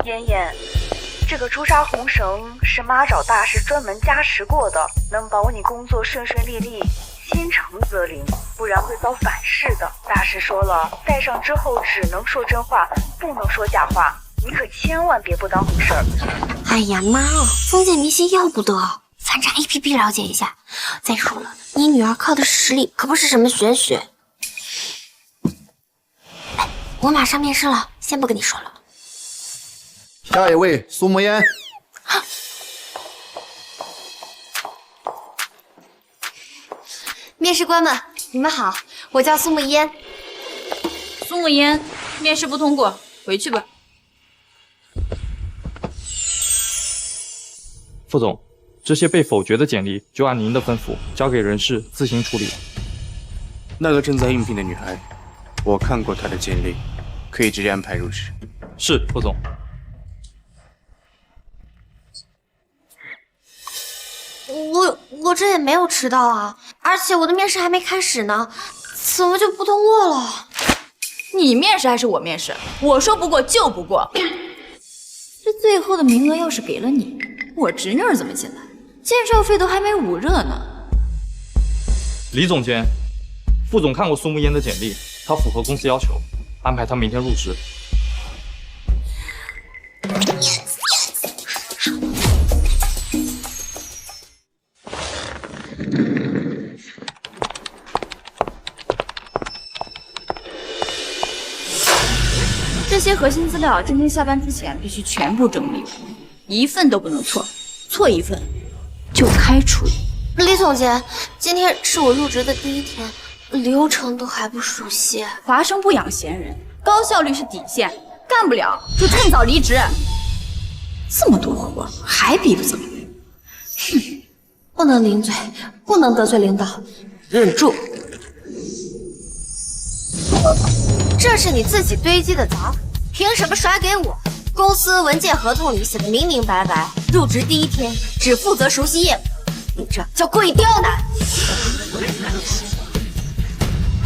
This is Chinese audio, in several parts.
妍妍，这个朱砂红绳是妈找大师专门加持过的，能保你工作顺顺利利，心诚则灵，不然会遭反噬的。大师说了，戴上之后只能说真话，不能说假话，你可千万别不当回事儿。哎呀妈哦，封建迷信要不得，反正 APP 了解一下。再说了，你女儿靠的是实力，可不是什么玄学。哎，我马上面试了，先不跟你说了。下一位，苏沐烟。面试官们，你们好，我叫苏沐烟。苏沐烟，面试不通过，回去吧。副总，这些被否决的简历就按您的吩咐交给人事自行处理。那个正在应聘的女孩，我看过她的简历，可以直接安排入职。是，副总。我这也没有迟到啊，而且我的面试还没开始呢，怎么就不通过了？你面试还是我面试？我说不过就不过。这最后的名额要是给了你，我侄女儿怎么进来？介绍费都还没捂热呢。李总监，副总看过苏沐烟的简历，她符合公司要求，安排她明天入职。这些核心资料今天下班之前必须全部整理，一份都不能错，错一份就开除。李总监，今天是我入职的第一天，流程都还不熟悉。华生不养闲人，高效率是底线，干不了就趁早离职。这么多活还比不走，哼，不能顶嘴，不能得罪领导，忍住。这是你自己堆积的杂物，凭什么甩给我？公司文件合同里写的明明白白，入职第一天只负责熟悉业务，你这叫故意刁难。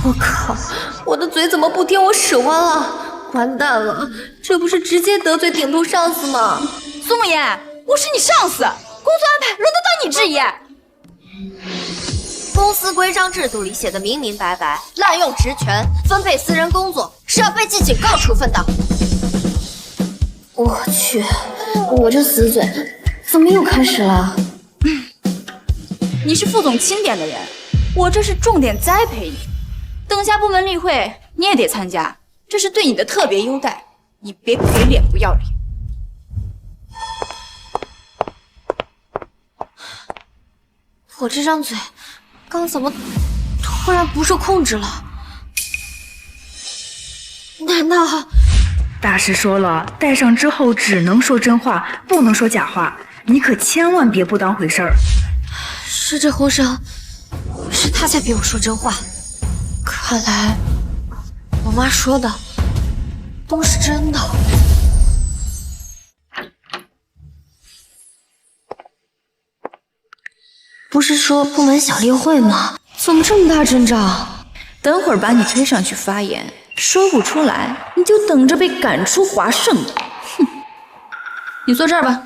我靠，我的嘴怎么不听我使唤了？完蛋了，这不是直接得罪顶头上司吗？苏沐烟，我是你上司，工作安排轮得到你质疑？公司规章制度里写的明明白白，滥用职权、分配私人工作是要被记警告处分的。我去，我这死嘴怎么又开始了？你是副总钦点的人，我这是重点栽培你。等下部门例会你也得参加，这是对你的特别优待，你别给脸不要脸。我这张嘴刚怎么突然不受控制了？难道大师说了，戴上之后只能说真话，不能说假话，你可千万别不当回事儿。是这红绳，是他在逼我说真话。看来我妈说的都是真的。不是说部门小例会吗？怎么这么大阵仗？等会儿把你推上去发言，说不出来，你就等着被赶出华盛。哼，你坐这儿吧。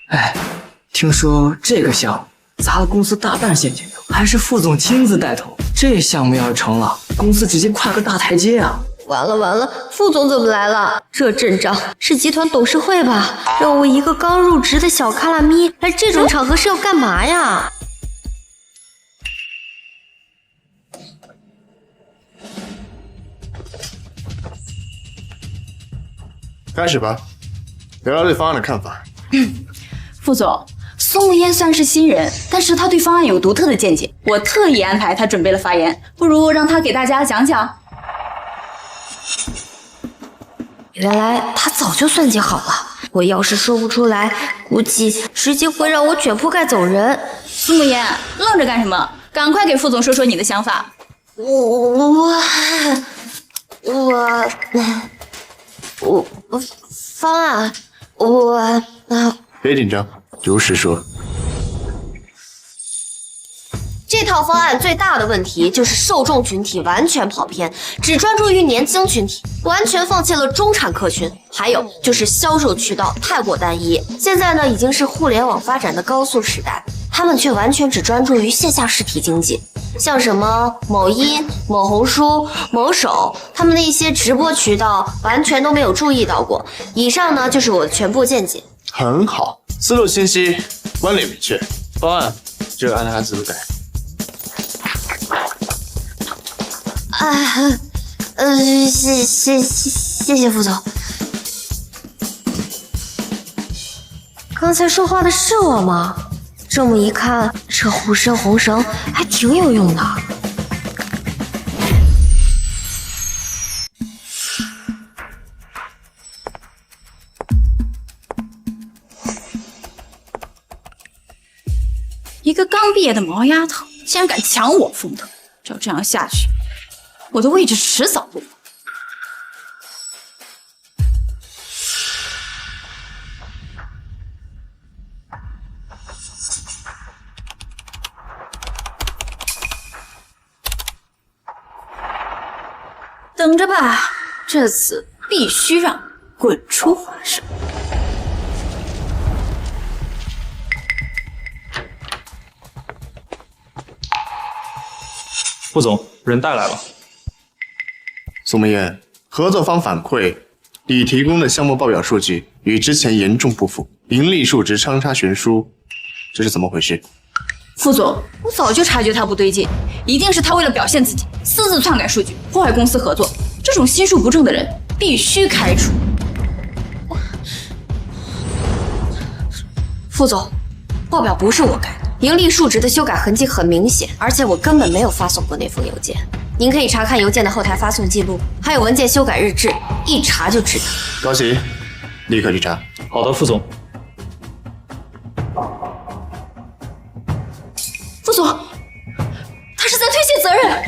哎，听说这个项目砸了公司大半现金流，还是副总亲自带头。这项目要是成了，公司直接跨个大台阶啊！完了完了，副总怎么来了？这阵仗是集团董事会吧？让我一个刚入职的小卡拉咪来这种场合是要干嘛呀？开始吧，聊聊对方案的看法。副总，苏沐烟虽然是新人，但是他对方案有独特的见解，我特意安排他准备了发言，不如让他给大家讲讲。原来他早就算计好了，我要是说不出来，估计直接会让我卷铺盖走人。苏慕言，愣着干什么？赶快给副总说说你的想法。方案，别紧张，如实说。这套方案最大的问题就是受众群体完全跑偏，只专注于年轻群体，完全放弃了中产客群。还有就是销售渠道太过单一。现在呢，已经是互联网发展的高速时代，他们却完全只专注于线下实体经济。像什么某音、某红书、某手，他们的一些直播渠道完全都没有注意到过。以上呢，就是我的全部见解。很好，思路清晰，观点明确，方案就按他思路改。谢谢副总。刚才说话的是我吗？这么一看，这护身红绳还挺有用的。一个刚毕业的毛丫头，竟然敢抢我风头！照这样下去，我的位置迟早不保。等着吧，这次必须让你滚出华生。副总，人带来了。苏慕言，合作方反馈，你提供的项目报表数据与之前严重不符，盈利数值相差悬殊，这是怎么回事？副总，我早就察觉他不对劲，一定是他为了表现自己，私自篡改数据，破坏公司合作。这种心术不正的人必须开除。副总，报表不是我改的，盈利数值的修改痕迹很明显，而且我根本没有发送过那封邮件。您可以查看邮件的后台发送记录，还有文件修改日志，一查就知道。高喜，立刻去查。好的，副总。副总，他是在推卸责任。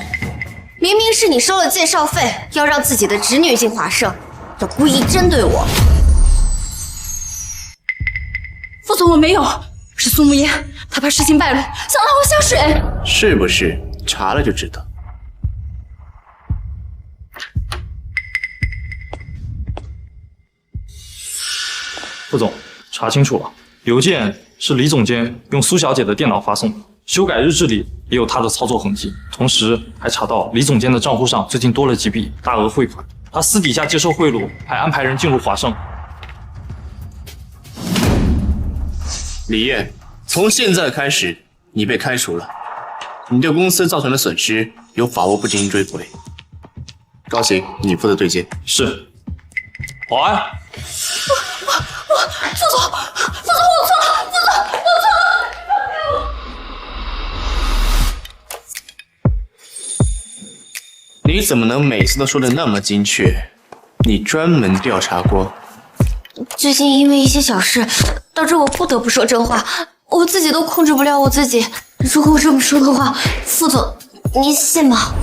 明明是你收了介绍费，要让自己的侄女进华盛，要故意针对我。副总，我没有，是苏慕言，他怕事情败露，想拉我下水。是不是？查了就知道。副总，查清楚了，邮件是李总监用苏小姐的电脑发送的，修改日志里也有她的操作痕迹，同时还查到李总监的账户上最近多了几笔大额汇款，他私底下接受贿赂，还安排人进入华盛。李烨，从现在开始，你被开除了，你对公司造成的损失有法务部进行追回。高行，你负责对接。是。保安。副总，我错了，副总，我错了。你怎么能每次都说的那么精确？你专门调查过？最近因为一些小事，导致我不得不说真话，我自己都控制不了我自己。如果我这么说的话，副总，您信吗？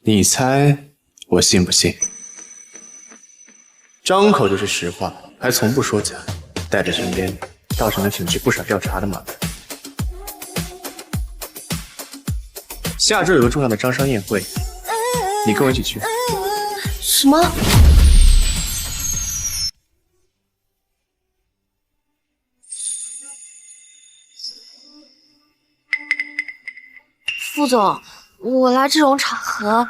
你猜我信不信？张口就是实话，还从不说假，带着身边，造成了省去不少调查的麻烦。下周有个重要的招商宴会，你跟我一起去。什么？副总，我来这种场合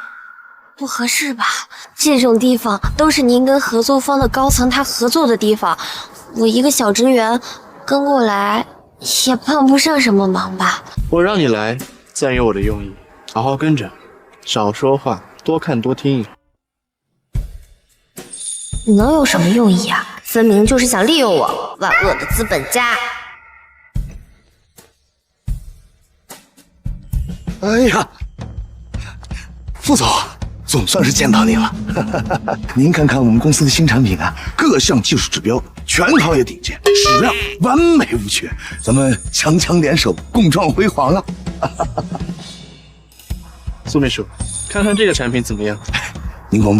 不合适吧？这种地方都是您跟合作方的高层他合作的地方，我一个小职员跟过来也帮不上什么忙吧？我让你来，自然有我的用意，好好跟着，少说话，多看多听。能有什么用意啊？分明就是想利用我，万恶的资本家！哎呀，副总，总算是见到您了。您看看我们公司的新产品啊，各项技术指标全行业顶尖，质量完美无缺，咱们强强联手，共创辉煌啊！苏秘书，看看这个产品怎么样？您甭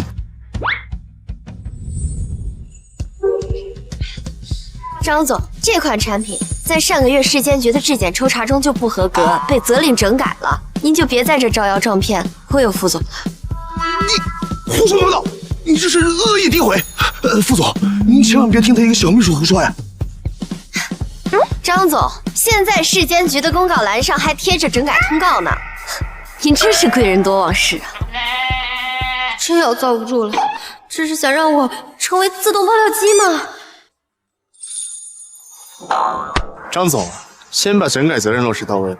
张总，这款产品在上个月市监局的质检抽查中就不合格，被责令整改了。您就别在这招摇撞骗，忽悠副总了。你胡说八道！你这是恶意诋毁！副总，您千万别听他一个小秘书胡说呀！张总，现在市监局的公告栏上还贴着整改通告呢。您真是贵人多忘事啊！真要遭不住了，这是想让我成为自动爆料机吗？张总，先把整改责任落实到位。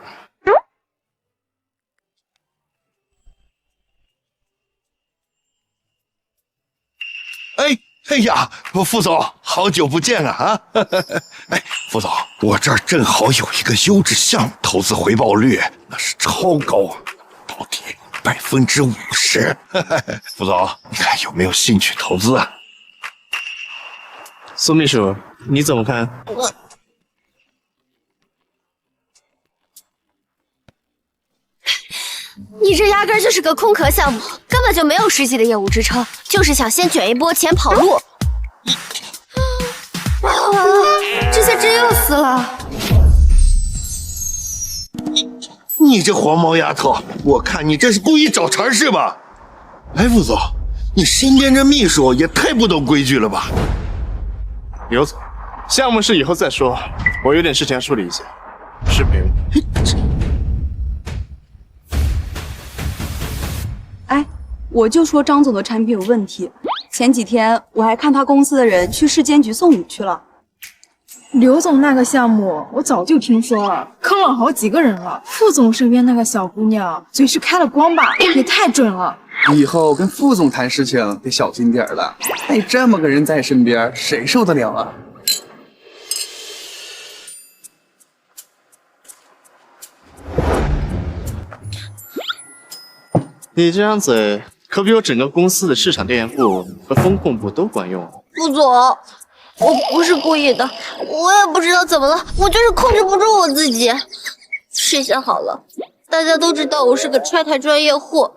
哎呀，副总，好久不见啊！哎，副总，我这儿正好有一个优质项目，投资回报率那是超高啊，到底50%。副总，你看有没有兴趣投资啊？苏秘书，你怎么看？你这压根就是个空壳项目，根本就没有实际的业务支撑，就是想先卷一波钱跑路。完了，这下真要死了！你这黄毛丫头，我看你这是故意找茬是吧？哎，副总，你身边这秘书也太不懂规矩了吧？刘总，项目事以后再说，我有点事情要处理一下，视频。哎，我就说张总的产品有问题。前几天我还看他公司的人去市监局送礼去了。刘总那个项目我早就听说了，坑了好几个人了。副总身边那个小姑娘嘴是开了光吧，也太准了。以后跟副总谈事情得小心点了，带这么个人在身边，谁受得了啊？你这张嘴可比我整个公司的市场调研部和风控部都管用。副总，我不是故意的，我也不知道怎么了，我就是控制不住我自己。试想好了，大家都知道我是个拆台专业户，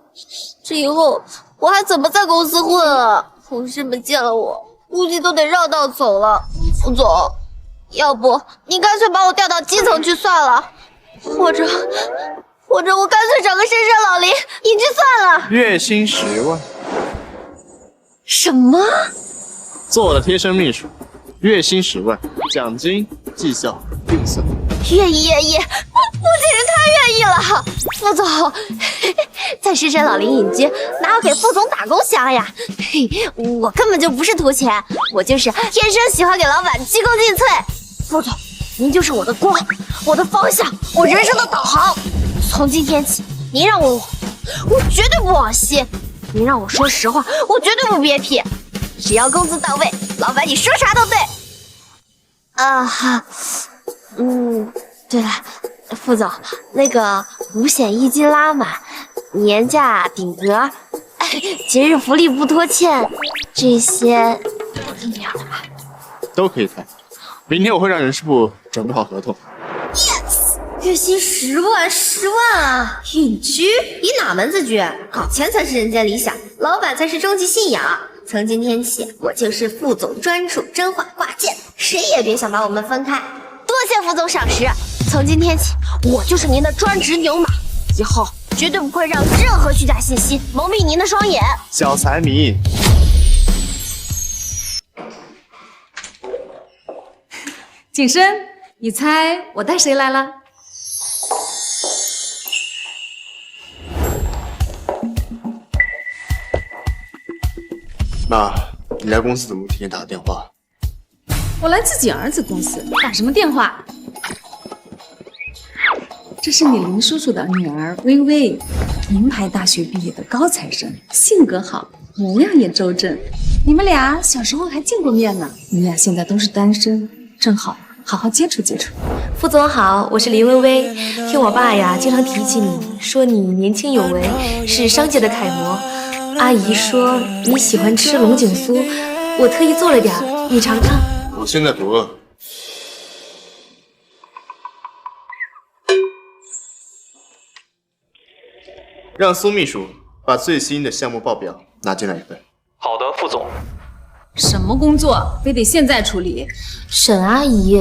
这以后我还怎么在公司混啊？同事们见了我，估计都得绕道走了。副总，要不你干脆把我调到基层去算了，或者我干脆找个深山老林隐居算了。月薪10万。什么？做我的贴身秘书，月薪10万，奖金、绩效另算。愿意，我简直太愿意了。副总，在深山老林隐居，哪有给副总打工香呀？嘿，我根本就不是图钱，我就是天生喜欢给老板鞠躬尽瘁。副总，您就是我的光，我的方向，我人生的导航。从今天起，您让我绝对不往西；您让我说实话，我绝对不憋屁。只要工资到位，老板你说啥都对。对了，副总，那个5险1金拉满，年假顶格，节日福利不拖欠，这些都听你的吧？都可以谈。明天我会让人事部准备好合同。Yes， 月薪10万啊！隐居？以哪门子居？搞钱才是人间理想，老板才是终极信仰。从今天起，我就是副总专属真话挂件，谁也别想把我们分开。多谢副总赏识，从今天起，我就是您的专职牛马，以后绝对不会让任何虚假信息蒙蔽您的双眼。小财迷，景深，你猜我带谁来了？妈，你来公司怎么提前打个电话？我来自己儿子公司，打什么电话？这是你林叔叔的女儿薇薇，名牌大学毕业的高材生，性格好，模样也周正。你们俩小时候还见过面呢，你们俩现在都是单身，正好好好接触接触。副总好，我是林薇薇。听我爸呀经常提起你，说你年轻有为，是商界的楷模。阿姨说你喜欢吃龙井酥，我特意做了点，你尝尝。我现在不饿。让苏秘书把最新的项目报表拿进来一份。好的，副总。什么工作非得现在处理？沈阿姨，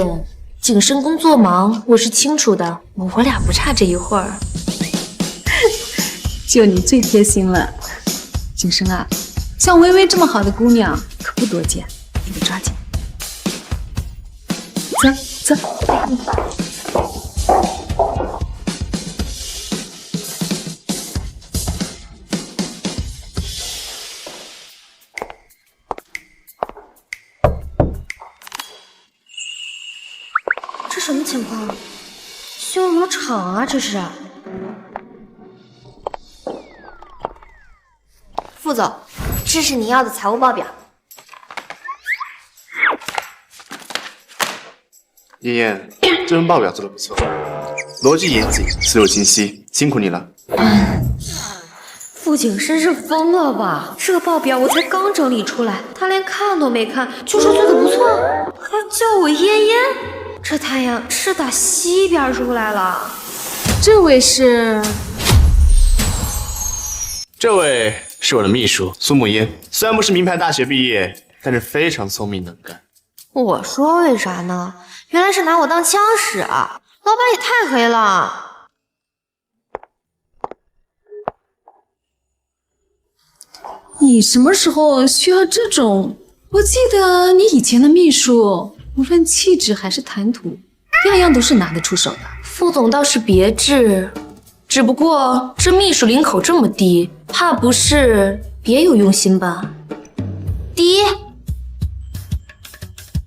景深工作忙，我是清楚的，我俩不差这一会儿。就你最贴心了，景深啊，像微微这么好的姑娘可不多见，你得抓紧。走。这什么情况？修什么厂啊？这是。副总，这是您要的财务报表。妍妍，这份报表做得不错，逻辑严谨，思路清晰，辛苦你了。傅景深是疯了吧？这报表我才刚整理出来，他连看都没看就说做得不错，还叫我妍妍。这太阳是打西边出来了。这位是？这位是我的秘书苏沐烟，虽然不是名牌大学毕业，但是非常聪明能干。我说为啥呢？原来是拿我当枪使啊！老板也太黑了。你什么时候需要这种？我记得你以前的秘书，无论气质还是谈吐，样样都是拿得出手的。副总倒是别致，只不过这秘书领口这么低，怕不是别有用心吧？第一，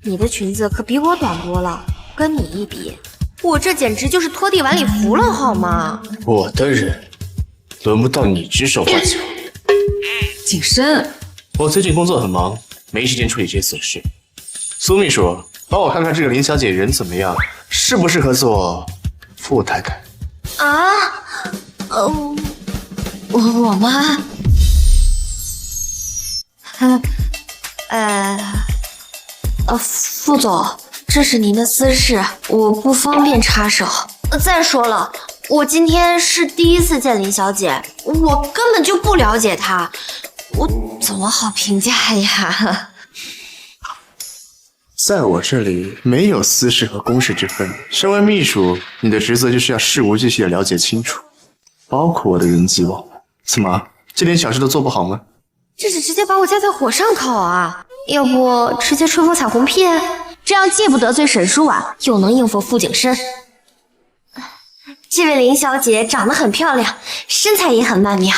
你的裙子可比我短多了，跟你一比，我这简直就是拖地碗里浮了，好吗？我的人，轮不到你指手画脚。景深，我最近工作很忙，没时间处理这些琐事。苏秘书，帮我看看这个林小姐人怎么样，适不适合做副太太？啊，我吗？副总，这是您的私事，我不方便插手。再说了，我今天是第一次见林小姐，我根本就不了解她，我怎么好评价呀？在我这里没有私事和公事之分。身为秘书，你的职责就是要事无巨细的了解清楚，包括我的人际网络。怎么，这点小事都做不好吗？这是直接把我架在火上烤啊！要不直接吹风彩虹屁？这样既不得罪沈书婉，又能应付傅景深。这位林小姐长得很漂亮，身材也很曼妙，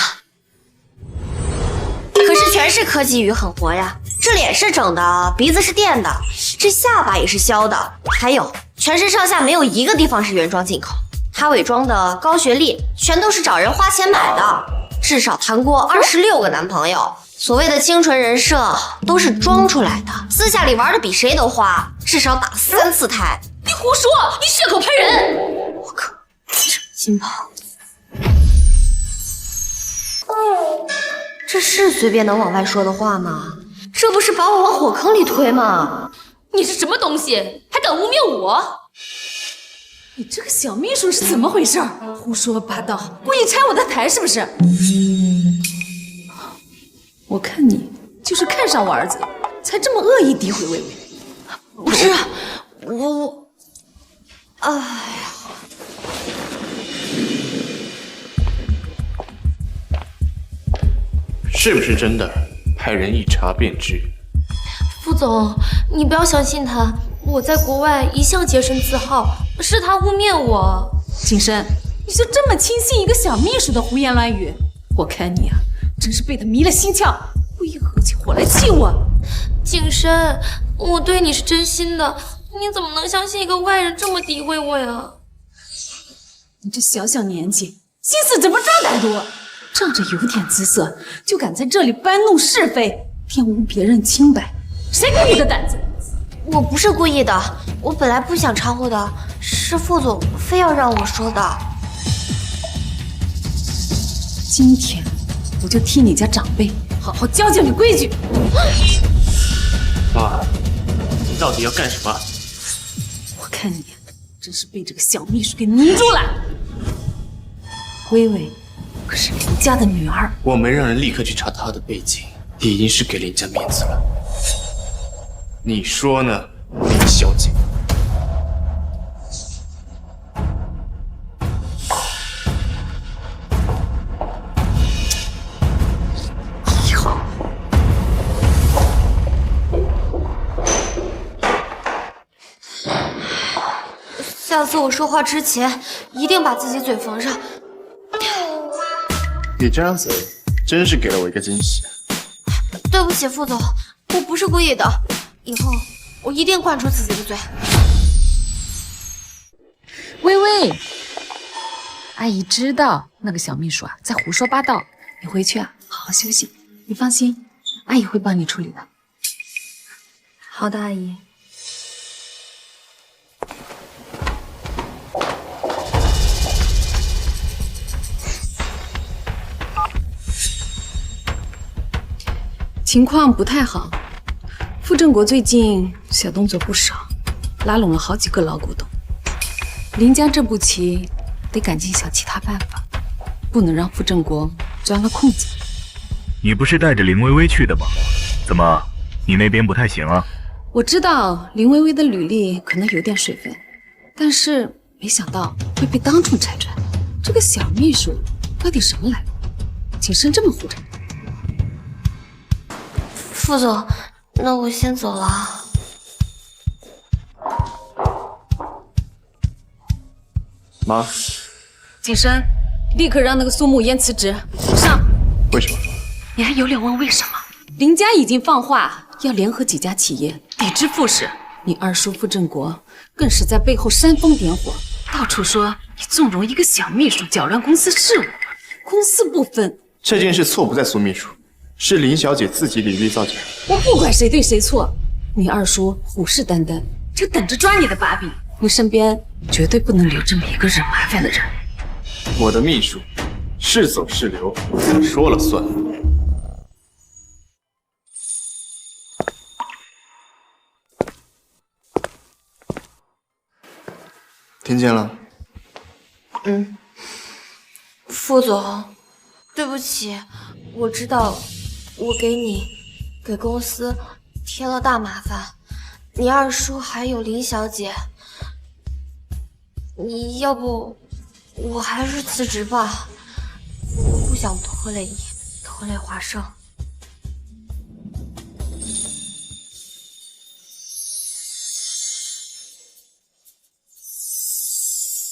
可是全是科技与狠活呀！这脸是整的，鼻子是垫的，这下巴也是削的，还有全身上下没有一个地方是原装进口。她伪装的高学历，全都是找人花钱买的，至少谈过26个男朋友。所谓的清纯人设都是装出来的，私下里玩的比谁都花，至少打了3次胎。你胡说，你血口喷人！我靠，金炮，这是随便能往外说的话吗？这不是把我往火坑里推吗？你是什么东西，还敢污蔑我？你这个小秘书是怎么回事？胡说八道，故意拆我的台是不是？我看你就是看上我儿子，才这么恶意诋毁薇薇。不是，我，哎呀，是不是真的？派人一查便知。副总，你不要相信他，我在国外一向洁身自好，是他污蔑我。景深，你就这么轻信一个小秘书的胡言乱语？我看你啊，真是被他迷了心窍，故意合起伙来气我。景深，我对你是真心的，你怎么能相信一个外人这么诋毁我呀？你这小小年纪，心思怎么这么多？仗着有点姿色，就敢在这里搬弄是非，玷污别人清白，谁给你的胆子？我不是故意的，我本来不想掺和的，是副总非要让我说的。今天我就替你家长辈好好教教你规矩。妈，你到底要干什么？我看你真是被这个小秘书给迷住了。微微可是林家的女儿，我没让人立刻去查她的背景，已经是给林家面子了。你说呢，林小姐？下次我说话之前一定把自己嘴缝上。你这样子真是给了我一个惊喜。对不起，副总，我不是故意的，以后我一定管住自己的嘴。微微，阿姨知道那个小秘书啊在胡说八道，你回去啊好好休息。你放心，阿姨会帮你处理的。好的，阿姨。情况不太好，傅振国最近小动作不少，拉拢了好几个老股东。林家这步棋得赶紧想其他办法，不能让傅振国钻了空子。你不是带着林薇薇去的吗？怎么，你那边不太行啊？我知道林薇薇的履历可能有点水分，但是没想到会被当众拆穿。这个小秘书到底什么来路？谨慎这么护着。副总，那我先走了。妈，景深，立刻让那个苏沐烟辞职。上。为什么？你还有脸问为什么？林家已经放话要联合几家企业抵制傅氏，你二叔傅振国更是在背后煽风点火，到处说你纵容一个小秘书搅乱公司事务，公私不分。这件事错不在苏秘书。是林小姐自己履历造假。我不管谁对谁错，你二叔虎视眈眈，就等着抓你的把柄。你身边绝对不能留这么一个惹麻烦的人。我的秘书是走是留，我说了算。听见了？副总，对不起，我知道。我给你、给公司添了大麻烦，你二叔还有林小姐，你要不我还是辞职吧，我不想拖累你，拖累华生。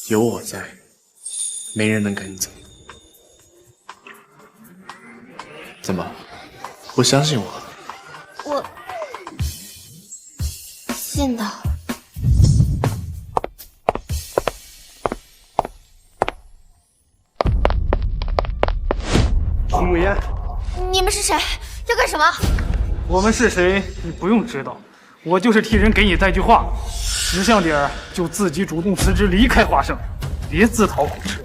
有我在，没人能赶你走。怎么？不相信我？我信的。苏沐烟，你们是谁？要干什么？我们是谁？你不用知道，我就是替人给你带句话，识相点儿就自己主动辞职离开华盛，别自讨苦吃。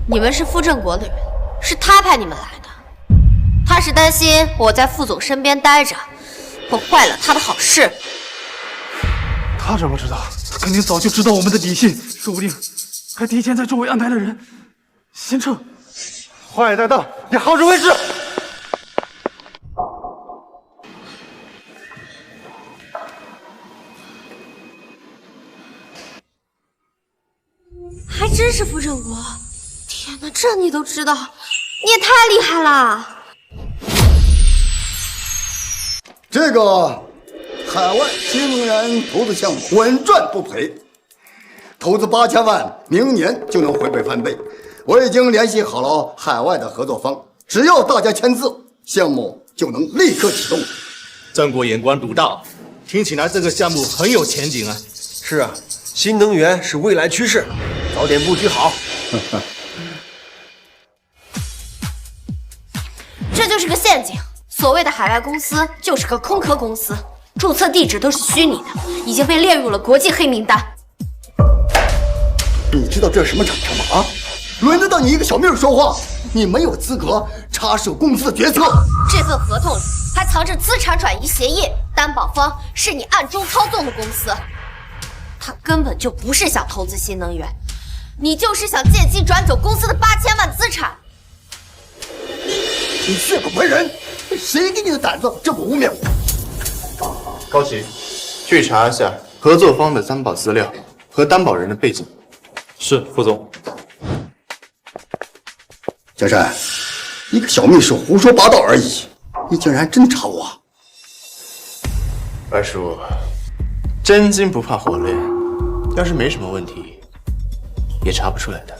你们是傅振国的人，是他派你们来的。他是担心我在副总身边待着，会坏了他的好事。他怎么知道？他肯定早就知道我们的底细，说不定还提前在周围安排了人。先撤，话也带到，你好自为之。还真是傅振国！天哪，这你都知道，你也太厉害了！这个海外新能源投资项目稳赚不赔，投资8000万，明年就能回本翻倍。我已经联系好了海外的合作方，只要大家签字，项目就能立刻启动。郑国眼光独到，听起来这个项目很有前景啊！是啊，新能源是未来趋势，早点布局好。这就是个陷阱。所谓的海外公司就是个空壳公司，注册地址都是虚拟的，已经被列入了国际黑名单。你知道这是什么场合吗？啊，轮得到你一个小秘书说话？你没有资格插手公司的决策。这份合同里还藏着资产转移协议，担保方是你暗中操纵的公司。他根本就不是想投资新能源，你就是想借机转走公司的8000万资产。你血口喷人，谁给你的胆子这么污蔑我？高奇，去查一下合作方的担保资料和担保人的背景。是，副总。小山，一个小秘书胡说八道而已，你竟然真查我？二叔，真金不怕火炼，要是没什么问题，也查不出来的。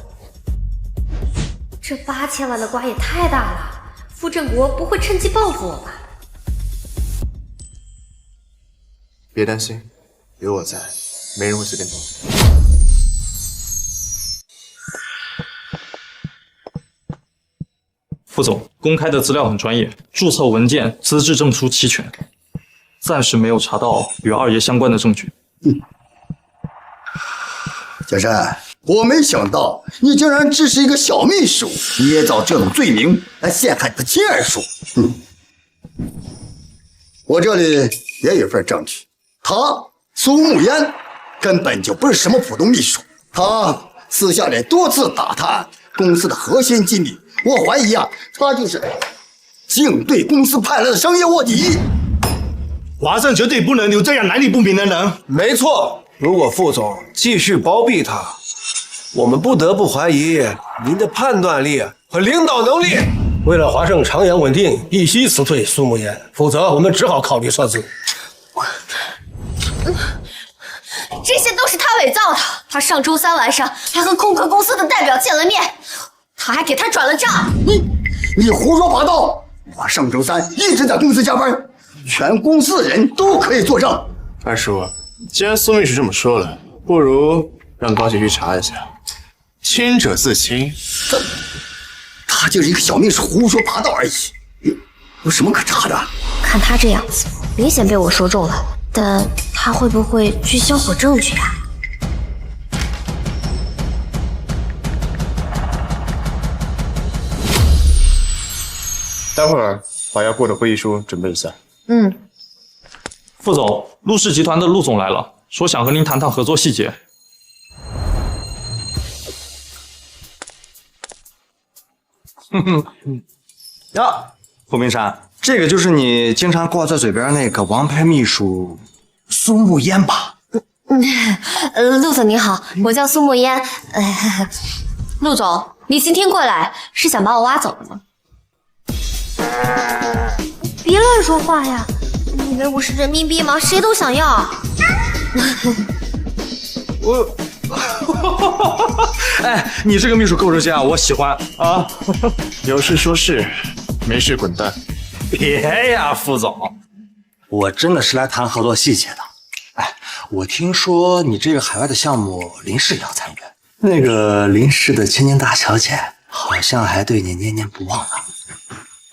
这8000万的瓜也太大了，傅振国不会趁机报复我吧？别担心，有我在，没人会随便动。副总，公开的资料很专业，注册文件、资质证书齐全，暂时没有查到与二爷相关的证据。小山，我没想到你竟然只是一个小秘书，捏造这种罪名来陷害你的亲二叔。我这里也有份证据，他苏沐烟根本就不是什么普通秘书，他私下里多次打探公司的核心机密，我怀疑他就是竞对公司派来的商业卧底。华盛绝对不能留这样来历不明的人。没错，如果副总继续包庇他，我们不得不怀疑您的判断力和领导能力。为了华盛长远稳定，必须辞退苏沐烟，否则我们只好考虑撤资。这些都是他伪造的。他上周3晚上还和空壳公司的代表见了面，他还给他转了账。你胡说八道！我上周3一直在公司加班，全公司的人都可以作证。二叔，既然苏秘书这么说了，不如让高奇去查一下。清者自清。他就是一个小秘书，胡说八道而已，有什么可查的？看他这样子，明显被我说中了。但他会不会去销毁证据啊？待会儿把要过的会议书准备一下。副总，陆氏集团的陆总来了，说想和您谈谈合作细节。呀，胡明山，这个就是你经常挂在嘴边那个王牌秘书苏沐烟吧？陆总您好，我叫苏沐烟。陆总，你今天过来是想把我挖走的吗？别乱说话呀！你以为我是人民币吗？谁都想要。哎，你这个秘书够热心啊，我喜欢啊！有事说事，没事滚蛋。别呀，副总，我真的是来谈合作细节的。哎，我听说你这个海外的项目林氏也要参与，那个林氏的千金大小姐好像还对你念念不忘呢。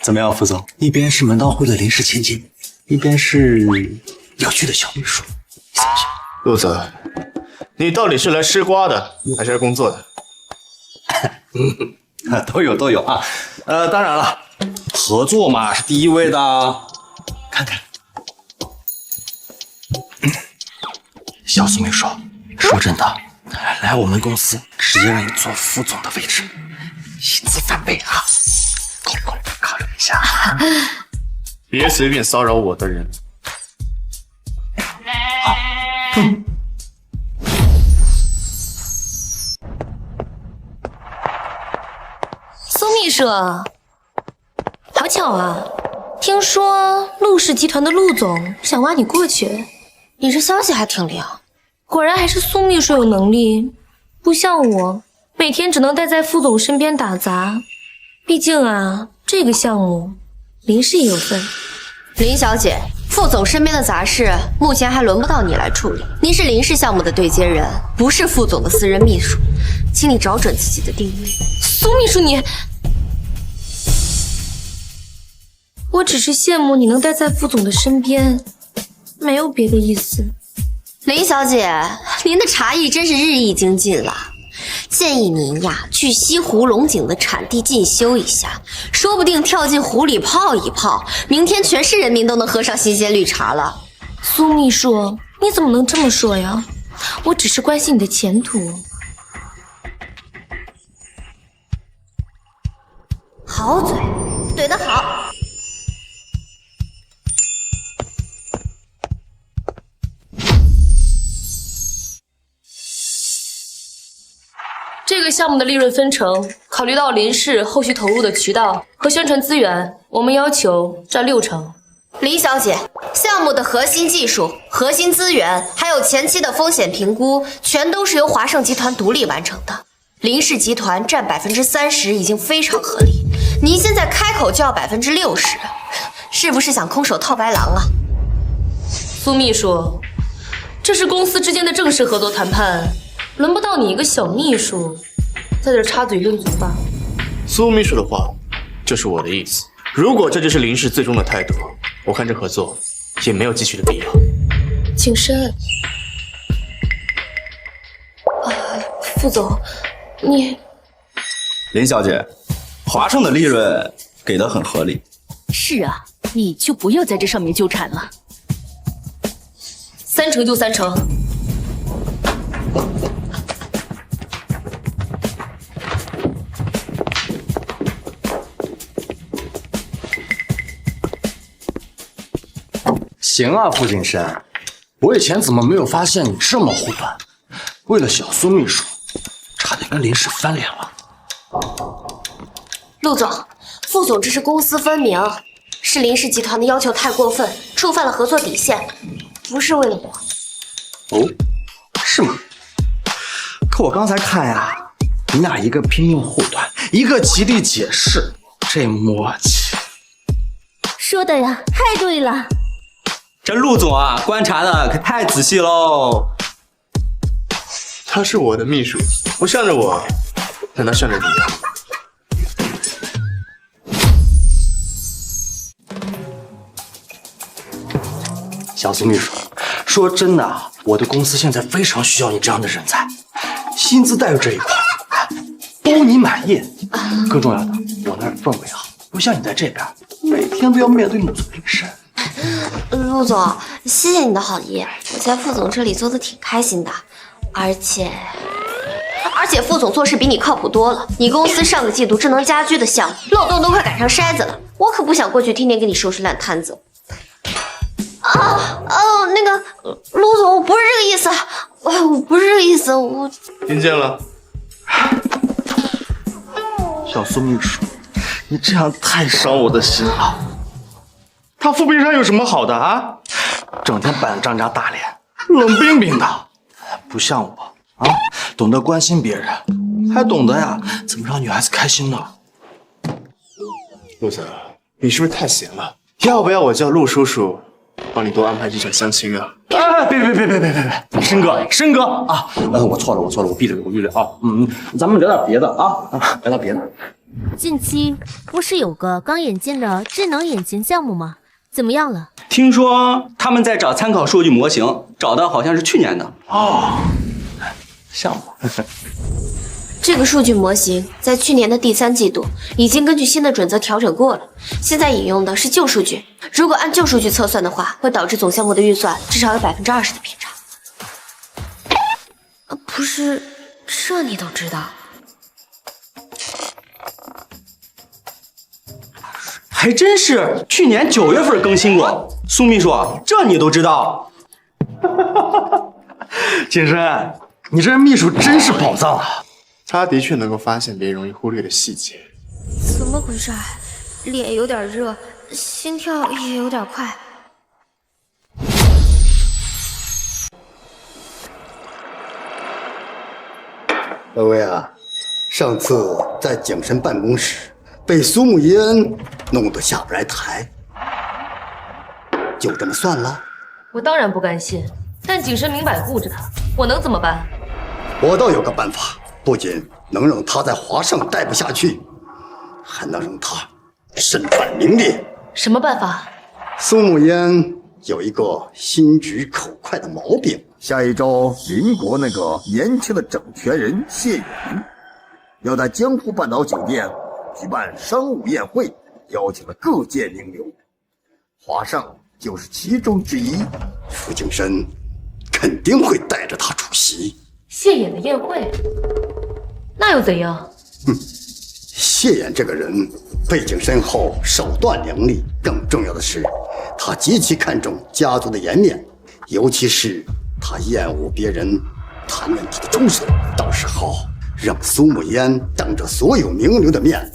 怎么样，副总？一边是门当户对的林氏千金，一边是有趣的小秘书，你信不信？陆总，你到底是来吃瓜的，还是来工作的？都有啊。当然了，合作嘛是第一位的。看看，小苏秘书，说真的，来我们公司直接让你坐副总的位置，薪资翻倍啊！考虑一下。别随便骚扰我的人。苏秘书，好巧啊！听说陆氏集团的陆总想挖你过去，你这消息还挺灵。果然还是苏秘书有能力，不像我每天只能待在副总身边打杂。毕竟啊，这个项目林氏也有份。林小姐，副总身边的杂事目前还轮不到你来处理。您是林氏项目的对接人，不是副总的私人秘书，请你找准自己的定位。苏秘书你，我只是羡慕你能待在副总的身边，没有别的意思。林小姐，您的茶艺真是日益精进了。建议您呀去西湖龙井的产地进修一下，说不定跳进湖里泡一泡，明天全市人民都能喝上新鲜绿茶了。苏秘书，你怎么能这么说呀？我只是关心你的前途。好嘴，怼得好。这个项目的利润分成，考虑到林氏后续投入的渠道和宣传资源，我们要求占60%。林小姐，项目的核心技术、核心资源，还有前期的风险评估，全都是由华盛集团独立完成的。林氏集团占30%已经非常合理，您现在开口就要60%，是不是想空手套白狼啊？苏秘书，这是公司之间的正式合作谈判。轮不到你一个小秘书在这插嘴论足吧？苏秘书的话就是我的意思。如果这就是林氏最终的态度，我看这合作也没有继续的必要。景深，副总，你林小姐，华盛的利润给的很合理。是啊，你就不要在这上面纠缠了。30%就30%。行啊，傅景深，我以前怎么没有发现你这么护短？为了小苏秘书，差点跟林氏翻脸了。陆总，副总这是公私分明，是林氏集团的要求太过分，触犯了合作底线，不是为了我。哦，是吗？可我刚才看呀，你俩一个拼命护短，一个极力解释，这默契。说的呀，太对了。这陆总啊，观察的可太仔细喽。他是我的秘书，不向着我，难道向着你啊？小苏秘书，说真的啊，我的公司现在非常需要你这样的人才，薪资待遇这一块，包你满意。更重要的，我那儿氛围好，不像你在这边，每天都要面对母子离身。陆总，谢谢你的好意，我在副总这里做的挺开心的，而且副总做事比你靠谱多了。你公司上个季度智能家居的项目漏洞都快赶上筛子了，我可不想过去天天给你收拾烂摊子。那个陆总，我不是这个意思，我不是这个意思，我听见了。小苏秘书，你这样太伤我的心了。他傅冰山有什么好的啊？整天板着张大脸，冷冰冰的，不像我啊，懂得关心别人，还懂得呀怎么让女孩子开心呢。陆总，你是不是太闲了？要不要我叫陆叔叔帮你多安排几场相亲啊？哎，别，申哥啊，我错了，我闭嘴啊。咱们聊点别的啊，聊点别的。近期不是有个刚引进的智能眼镜项目吗？怎么样了？听说他们在找参考数据模型，找的好像是去年的哦。项目。这个数据模型在去年的第3季度已经根据新的准则调整过了，现在引用的是旧数据。如果按旧数据测算的话，会导致总项目的预算至少有20%的偏差。不是，这你都知道？还真是，去年9月份更新过。苏秘书，这你都知道？景深，你这秘书真是宝藏啊！他的确能够发现别人容易忽略的细节。怎么回事？脸有点热，心跳也有点快。各位啊，上次在景深办公室被苏沐一恩弄得下不来台，就这么算了？我当然不甘心，但景深明摆护着他，我能怎么办？我倒有个办法，不仅能让他在华盛待不下去，还能让他身败名裂。什么办法？苏沐一恩有一个心直口快的毛病。下一周，邻国那个年轻的整权人谢远要在江湖半岛酒店举办商务宴会，邀请了各界名流，华胜就是其中之一。傅景深肯定会带着他出席谢衍的宴会，那又怎样？谢衍这个人背景深厚，手段凌厉，更重要的是，他极其看重家族的颜面，尤其是他厌恶别人谈论他的终身。到时候让苏沐烟当着所有名流的面，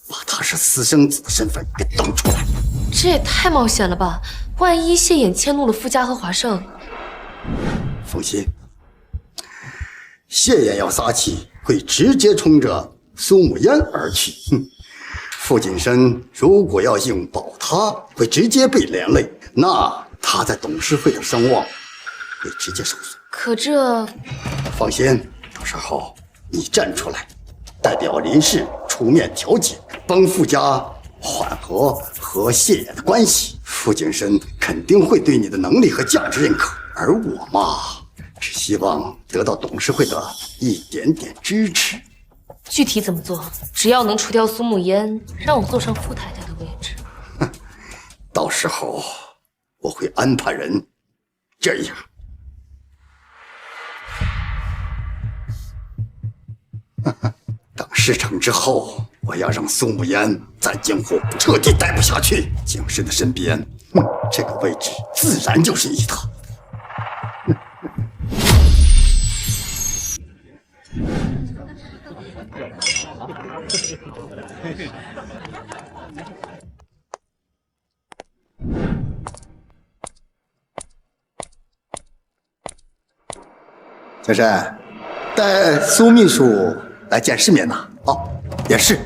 把他是私生子的身份给抖出来。这也太冒险了吧！万一谢衍迁怒了傅家和华胜，放心，谢衍要撒气，会直接冲着苏沐烟而去。傅景深如果要硬保他，会直接被连累，那他在董事会的声望会直接受损。可这……放心，到时候你站出来，代表林氏出面调解，帮傅家缓和和谢衍的关系。傅景深肯定会对你的能力和价值认可，而我嘛，只希望得到董事会的一点点支持。具体怎么做？只要能除掉苏沐烟，让我坐上傅太太的位置。到时候我会安排人这样。等事成之后，我要让苏沐烟在江湖彻底待不下去。景深的身边，这个位置自然就是你的。景深，带苏秘书来见世面呐。也是，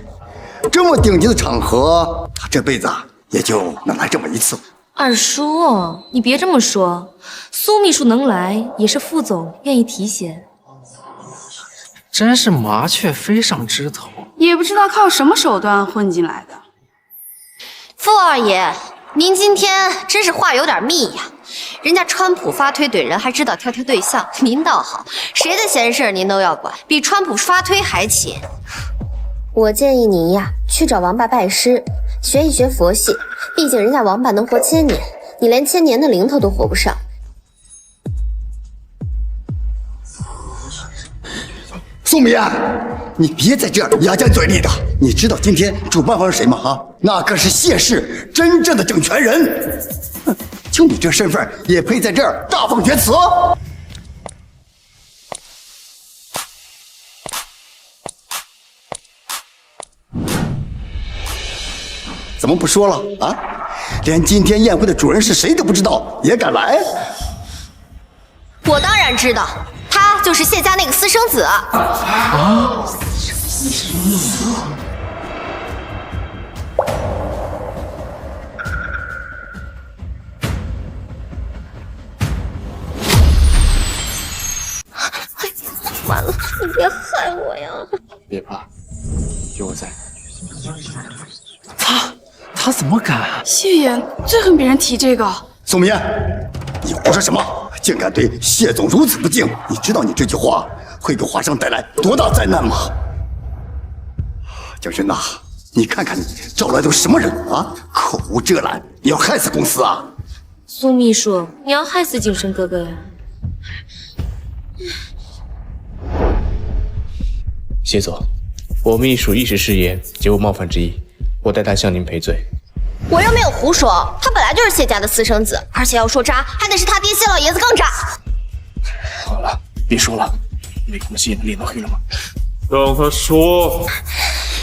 这么顶级的场合，他这辈子也就能来这么一次。二叔，你别这么说，苏秘书能来也是傅总愿意提携。真是麻雀飞上枝头，也不知道靠什么手段混进来的。傅二爷，您今天真是话有点密呀。人家川普发推怼人还知道挑对象，您倒好，谁的闲事您都要管，比川普发推还勤。我建议你呀，去找王八拜师，学一学佛系，毕竟人家王八能活1000年，你连1000年的零头都活不上。苏沐烟，你别在这儿牙尖嘴利的。你知道今天主办方是谁吗？那可是谢氏真正的整权人。就你这身份，也配在这儿大放厥词？怎么不说了啊？连今天宴会的主人是谁都不知道，也敢来？我当然知道，他就是谢家那个私生子。完了，你别害我呀！别怕，有我在。他怎么敢？谢衍最恨别人提这个。苏沐烟，你胡说什么？竟敢对谢总如此不敬！你知道你这句话会给华商带来多大灾难吗？景深呐，你看看你招来都是什么人啊！口无遮拦，你要害死公司啊！苏秘书，你要害死景深哥哥呀！谢总，我秘书一时失言，结无冒犯之意，我代他向您赔罪。我又没有胡说，他本来就是谢家的私生子，而且要说渣，还得是他爹谢老爷子更渣。好了，别说了，没看到谢衍的脸都黑了吗？让他说。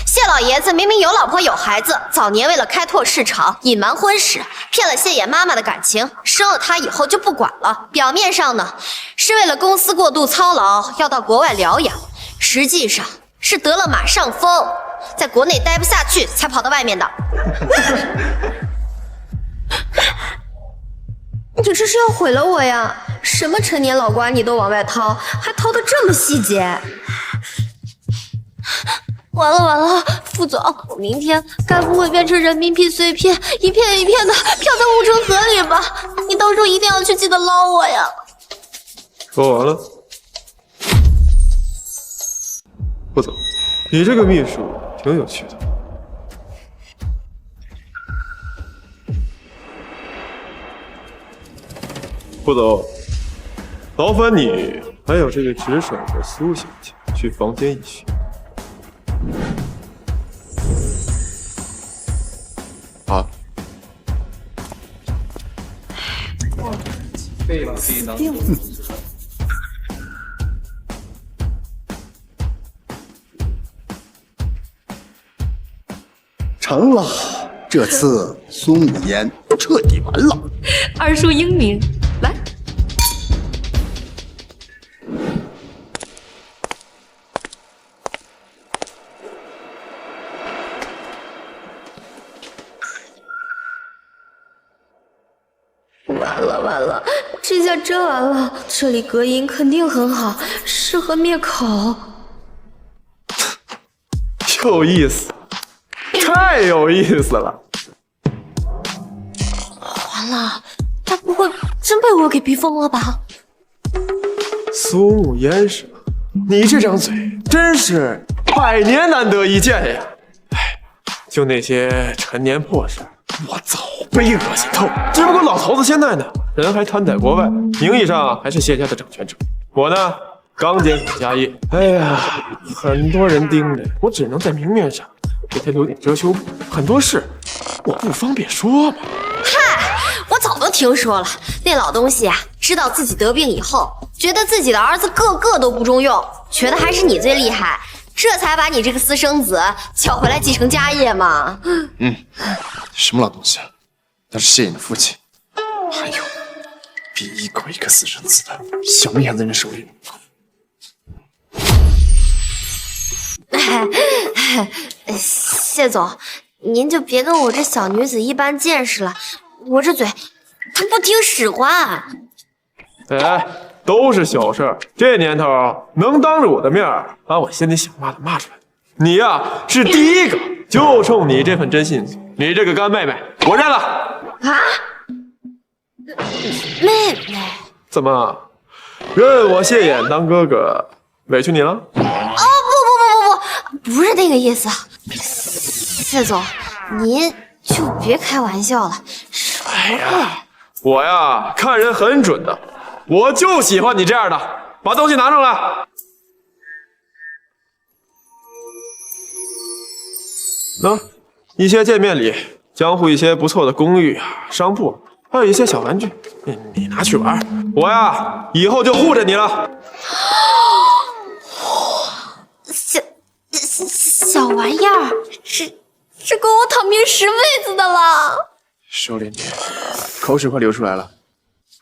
谢老爷子明明有老婆有孩子，早年为了开拓市场，隐瞒婚史，骗了谢衍妈妈的感情，生了他以后就不管了。表面上呢，是为了公司过度操劳，要到国外疗养，实际上是得了马上风，在国内待不下去才跑到外面的。你这是要毁了我呀？什么陈年老瓜你都往外掏，还掏得这么细节。完了完了，副总，我明天该不会变成人民币碎片，一片一片的飘在护城河里吧？你到时候一定要去记得捞我呀！说完了。副总，你这个秘书挺有趣的。副总，劳烦你还有这位值守的苏小姐去房间一叙。好。废了废了。成了，这次孙武言彻底完了。二叔英明，来。完了完了，这下真完了！这里隔音肯定很好，适合灭口。有意思，太有意思了！完了，他不会真被我给逼疯了吧？苏沐烟是吗？你这张嘴真是100年难得一见呀！哎，就那些陈年破事，我早被恶心透。只不过老头子现在呢，人还瘫在国外，名义上还是谢家的掌权者。我呢，刚接手家业，哎呀，很多人盯着，我只能在明面上给他留点遮羞布。很多事我不方便说嘛。嗨，我早都听说了，那老东西啊，知道自己得病以后，觉得自己的儿子个个都不中用，觉得还是你最厉害，这才把你这个私生子叫回来继承家业嘛。什么老东西啊？那是谢颖的父亲。还有，比一个一个私生子的，小命还在人手里。谢总，您就别跟我这小女子一般见识了，我这嘴它不听使唤。哎，都是小事儿，这年头能当着我的面把我心里想骂的骂出来，你呀是第一个，就冲你这份真性情，你这个干妹妹，我认了。啊？妹妹？怎么，认我谢衍当哥哥，委屈你了？哦不是那个意思，谢总，您就别开玩笑了。哎呀，我呀看人很准的，我就喜欢你这样的，把东西拿上来。喏，一些见面礼，江湖一些不错的公寓啊、商铺，还有一些小玩具，你拿去玩。我呀以后就护着你了。小玩意儿，是够我躺平10辈子的了。收敛点，口水快流出来了。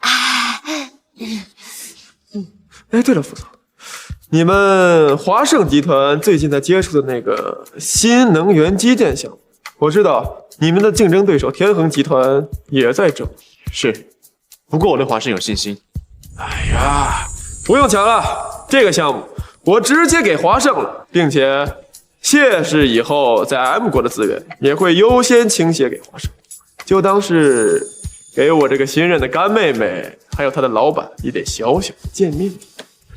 哎，对了，副总，你们华盛集团最近在接触的那个新能源基建项目，我知道你们的竞争对手天恒集团也在争。是，不过我对华盛有信心。哎呀，不用抢了，这个项目我直接给华盛了，并且谢氏以后在 M 国的资源也会优先倾斜给华盛，就当是给我这个新任的干妹妹还有她的老板一点小小的见面礼。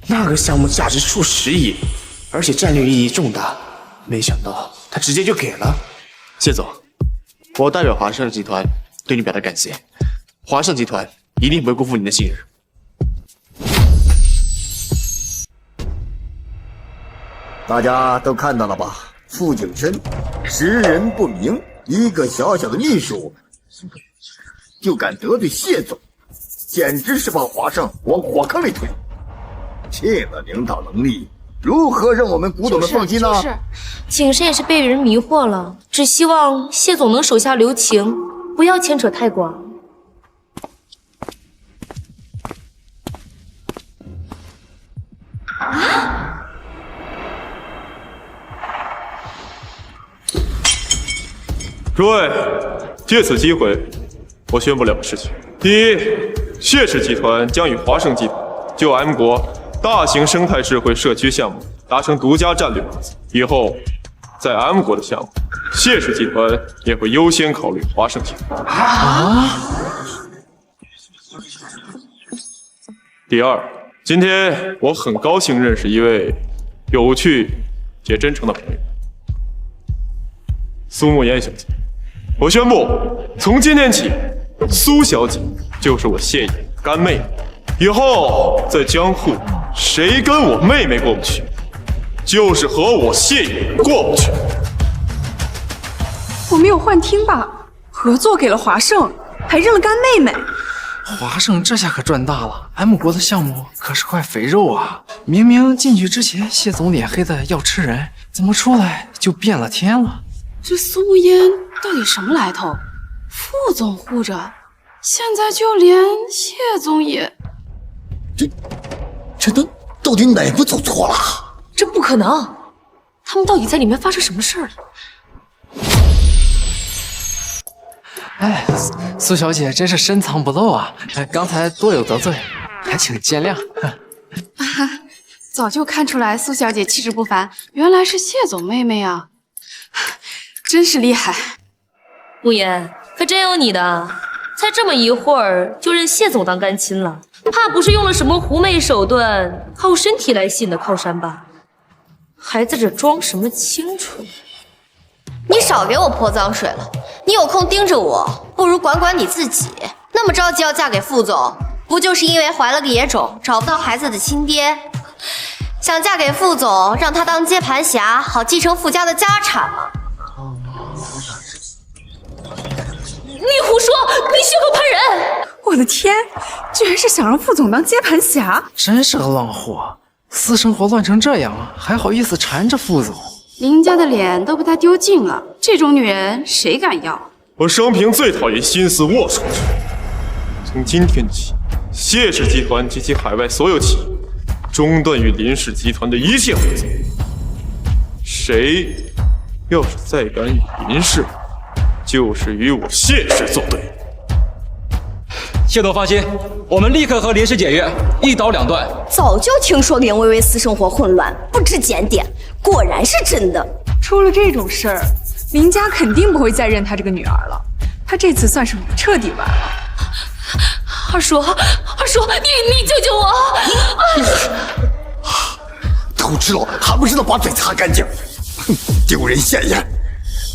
那个项目价值数10亿，而且战略意义重大，没想到他直接就给了。谢总，我代表华盛集团对你表达感谢，华盛集团一定不会辜负你的信任。大家都看到了吧？傅景深识人不明，一个小小的秘书就敢得罪谢总，简直是把华盛往火坑里推。这个领导能力，如何让我们古董们放心呢？景深也是被人迷惑了，只希望谢总能手下留情，不要牵扯太广。诸位，借此机会，我宣布2个事情：第一，谢氏集团将与华盛集团就 M 国大型生态智慧社区项目达成独家战略合作，以后在 M 国的项目，谢氏集团也会优先考虑华盛集团。第二，今天我很高兴认识一位有趣且真诚的朋友，苏慕言小姐。我宣布，从今天起，苏小姐就是我谢爷的干妹妹。以后在江户，谁跟我妹妹过不去，就是和我谢爷过不去。我没有幻听吧？合作给了华盛，还认了干妹妹。华盛这下可赚大了 ，M 国的项目可是块肥肉啊！明明进去之前谢总脸黑的要吃人，怎么出来就变了天了？这苏慕烟到底什么来头？副总护着，现在就连谢总也……这到底哪步走错了？这不可能！他们到底在里面发生什么事了？哎，苏小姐真是深藏不露啊！刚才多有得罪，还请见谅。早就看出来苏小姐气质不凡，原来是谢总妹妹啊，真是厉害。慕言，可真有你的，才这么一会儿就认谢总当干亲了，怕不是用了什么狐媚手段，靠身体来吸引的靠山吧？还在这装什么清纯？你少给我泼脏水了！你有空盯着我，不如管管你自己。那么着急要嫁给副总，不就是因为怀了个野种，找不到孩子的亲爹，想嫁给副总，让他当接盘侠，好继承傅家的家产吗？你胡说！你血口喷人！我的天，居然是想让副总当接盘侠！真是个浪货，私生活乱成这样，还好意思缠着副总。林家的脸都被他丢尽了，这种女人谁敢要？我生平最讨厌心思龌龊之人。从今天起，谢氏集团及其海外所有企业中断与林氏集团的一切合作。谁要是再敢与林氏，就是与我谢氏作对。谢总放心，我们立刻和林氏解约，一刀两断。早就听说林薇薇私生活混乱，不知检点，果然是真的。出了这种事儿，林家肯定不会再认她这个女儿了。她这次算是彻底完了。二叔，你救救我！都知道还不知道把嘴擦干净，哼，丢人现眼！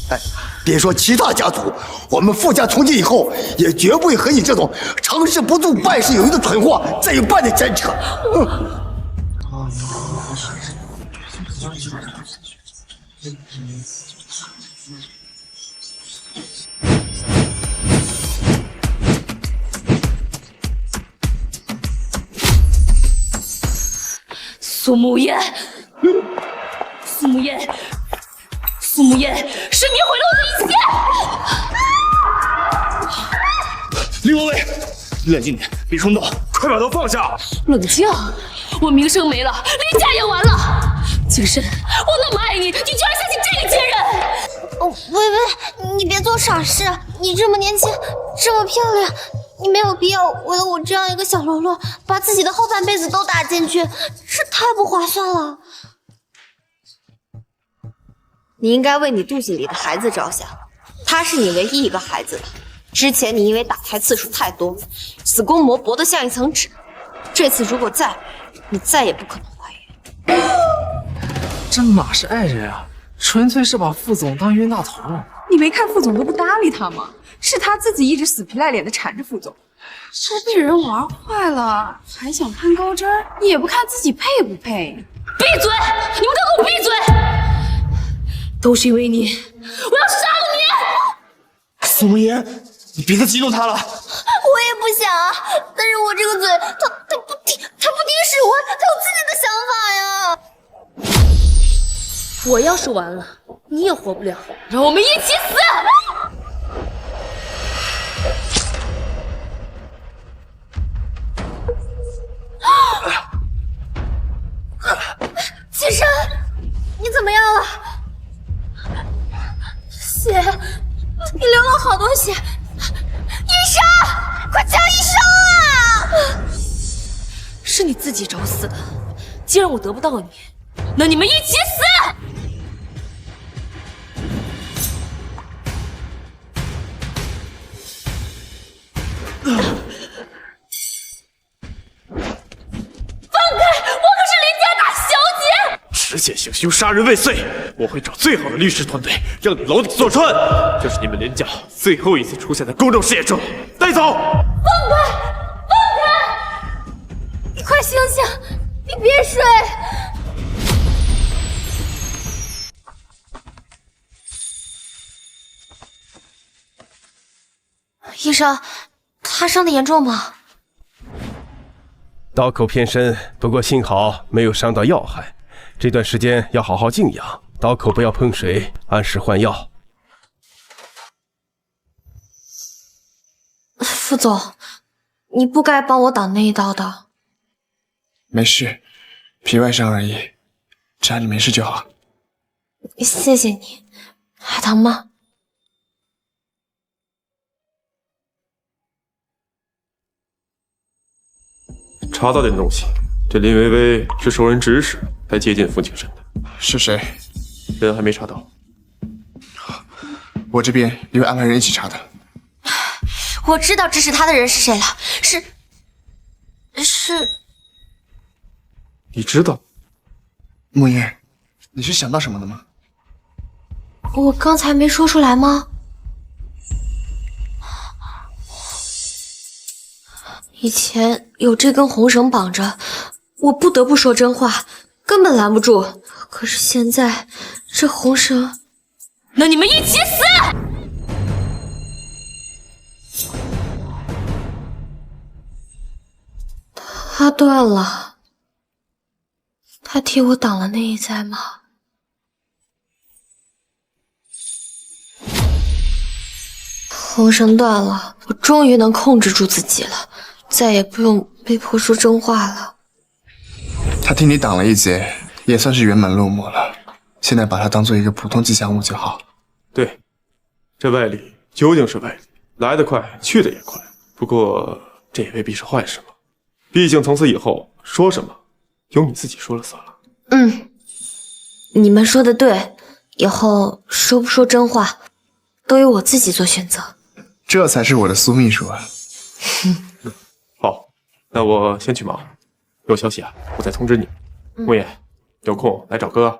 哎，别说其他家族，我们傅家从今以后也绝不会和你这种成事不足败事有余的蠢货再有半点牵扯。苏慕言，苏慕言，苏慕言，是你毁了我的一切！林薇薇，冷静点，别冲动，快把刀放下！冷静，我名声没了，连家也完了。景深，我那么爱你，你居然相信这个贱人！哦，薇薇，你别做傻事，你这么年轻，这么漂亮。你没有必要为了我这样一个小喽啰，把自己的后半辈子都打进去，这太不划算了。你应该为你肚子里的孩子着想，他是你唯一一个孩子了。之前你因为打胎次数太多，子宫膜薄得像一层纸，这次如果再，你再也不可能怀孕。这哪是爱人啊，纯粹是把副总当冤大头。你没看副总都不搭理他吗？是他自己一直死皮赖脸的缠着副总，这被人玩坏了，还想攀高枝儿，也不看自己配不配。闭嘴！你们都给我闭嘴！都是因为你，我要杀了你！苏慕言，你别再激怒他了。我也不想啊，但是我这个嘴，他不听使唤，他有自己的想法呀。我要是完了，你也活不了，让我们一起死！启生，你怎么样了？血，你流了好多血！医生，快叫医生啊！是你自己找死的，既然我得不到你，那你们一起死！我可是林家大小姐！持械行凶，杀人未遂！我会找最好的律师团队，让你牢底坐穿。这是你们林家最后一次出现在公众视野中，带走！放开！放开！你快醒醒！你别睡！医生，他伤得严重吗？刀口偏深，不过幸好没有伤到要害。这段时间要好好静养，刀口不要碰水，按时换药。副总，你不该帮我挡那一刀的。没事，皮外伤而已，只要你没事就好。谢谢你。还疼吗？查到点东西，这林薇薇是受人指使才接近傅庆生的。是谁？人还没查到，我这边也会安排人一起查的。我知道指使他的人是谁了，是。你知道？木叶，你是想到什么了吗？我刚才没说出来吗？以前有这根红绳绑着，我不得不说真话，根本拦不住。可是现在这红绳，那你们一起死！它断了，他替我挡了那一灾吗？红绳断了，我终于能控制住自己了。再也不用被迫说真话了。他替你挡了一劫，也算是圆满落幕了。现在把它当做一个普通吉祥物就好。对，这外力究竟是外力，来得快，去得也快。不过这也未必是坏事嘛。毕竟从此以后说什么，由你自己说了算了。你们说的对，以后说不说真话，都由我自己做选择。这才是我的苏秘书啊。好，那我先去忙，有消息啊，我再通知你。木叶，有空来找哥。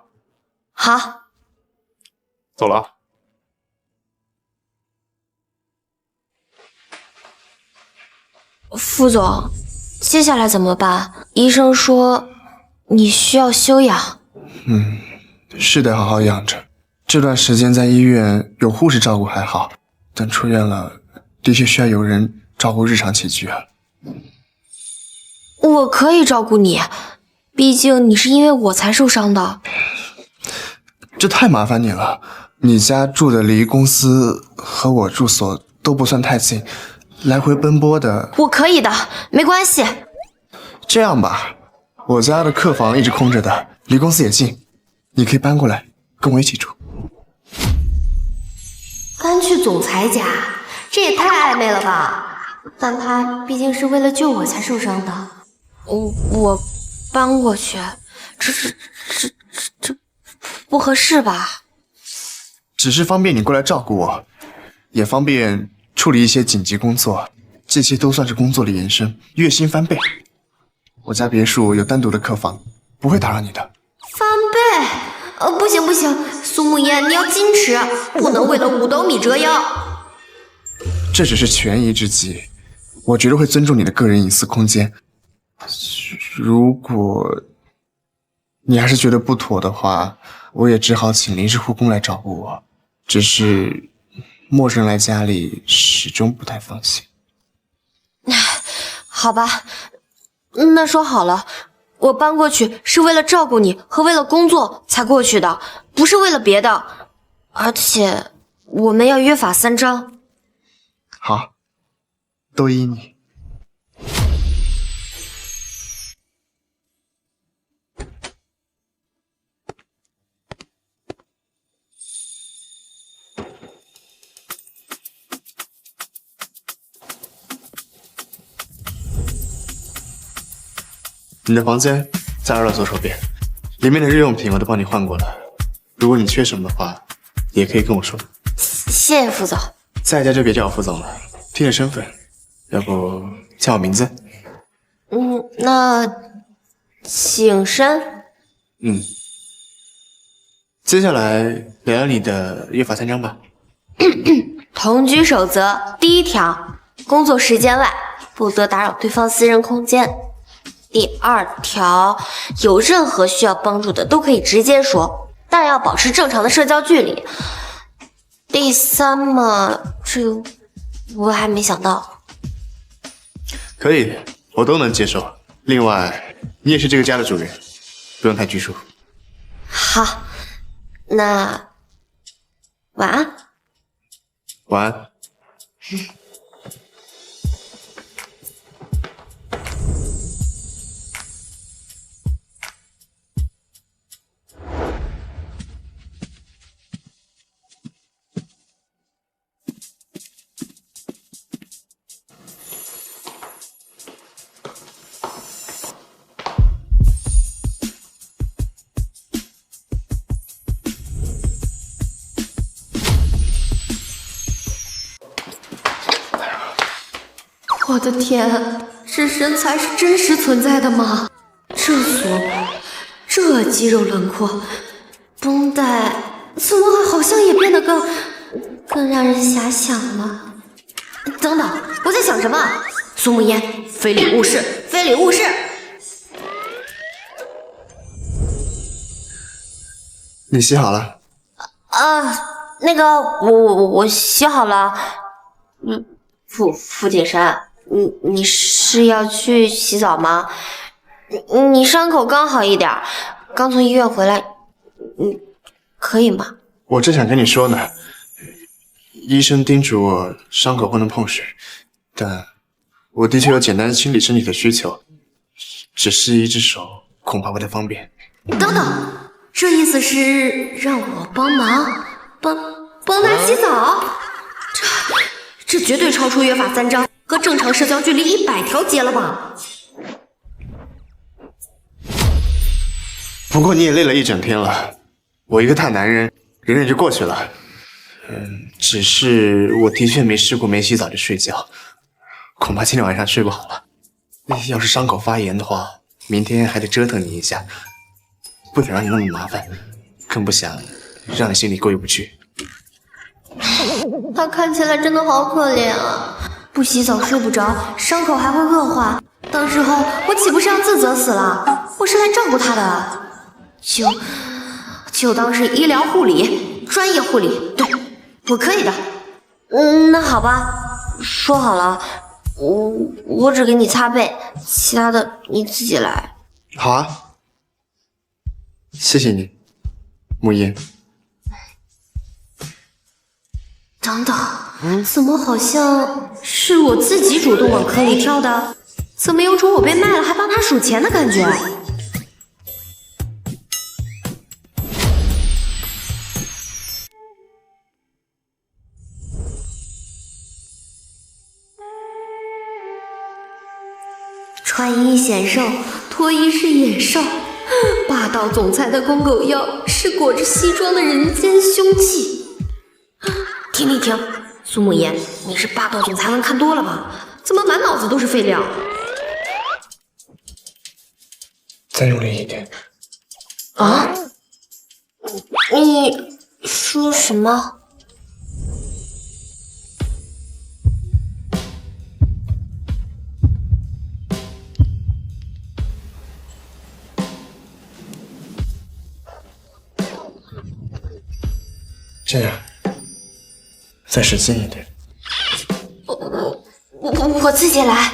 好，走了啊。副总，接下来怎么办？医生说你需要休养。是得好好养着。这段时间在医院有护士照顾还好，等出院了，的确需要有人照顾日常起居啊。我可以照顾你，毕竟你是因为我才受伤的。这太麻烦你了，你家住的离公司和我住所都不算太近，来回奔波的。我可以的，没关系。这样吧，我家的客房一直空着的，离公司也近，你可以搬过来跟我一起住。搬去总裁家，这也太暧昧了吧？但他毕竟是为了救我才受伤的，我搬过去，这不合适吧？只是方便你过来照顾我，也方便处理一些紧急工作，这些都算是工作的延伸，月薪翻倍。我家别墅有单独的客房，不会打扰你的。翻倍？不行不行，苏沐烟，你要矜持，不能为了五斗米折腰。这只是权宜之计，我绝对会尊重你的个人隐私空间。如果你还是觉得不妥的话，我也只好请临时护工来照顾我。只是陌生人来家里始终不太放心。好吧，那说好了，我搬过去是为了照顾你和为了工作才过去的，不是为了别的。而且我们要约法三章。好，都依你。你的房间在2楼左手边，里面的日用品我都帮你换过了。如果你缺什么的话，也可以跟我说。谢谢副总。在家就别叫我副总了，替着身份，要不叫我名字？那景深。接下来聊聊你的约法三章吧。同居守则第1条，工作时间外不得打扰对方私人空间。第2条，有任何需要帮助的都可以直接说，但要保持正常的社交距离。第3嘛，这个我还没想到。可以，我都能接受。另外，你也是这个家的主人，不用太拘束。好，那晚安。晚安。我的天，这身材是真实存在的吗？这锁骨，这肌肉轮廓，绷带怎么好像也变得更让人遐想了？等等，我在想什么？苏沐烟，非礼勿视，非礼勿视！你洗好了？那个，我洗好了。傅景山。你是要去洗澡吗？你伤口刚好一点，刚从医院回来，可以吗？我正想跟你说呢，医生叮嘱我伤口不能碰水，但我的确有简单清理身体的需求，只是一只手恐怕不太方便。等等，这意思是让我帮忙帮他洗澡？这绝对超出约法三章和正常社交距离100条街了吧？不过你也累了一整天了，我一个大男人忍忍就过去了。只是我的确没试过没洗澡就睡觉，恐怕今天晚上睡不好了。要是伤口发炎的话，明天还得折腾你一下，不想让你那么麻烦，更不想让你心里过意不去。他看起来真的好可怜啊，不洗澡睡不着，伤口还会恶化，到时候我岂不是要自责死了？我是来照顾他的，就当是医疗护理，专业护理，对，我可以的。那好吧，说好了，我只给你擦背，其他的你自己来。好啊，谢谢你，沐烟。等等，怎么好像是我自己主动往坑里跳的？怎么有种我被卖了还帮他数钱的感觉？穿衣显瘦，脱衣是野兽。霸道总裁的公狗腰是裹着西装的人间凶器。停！苏沐烟，你是霸道总裁文看多了吧？怎么满脑子都是废料？再用力一点。啊？你说什么？这样，再使劲一点。我自己来。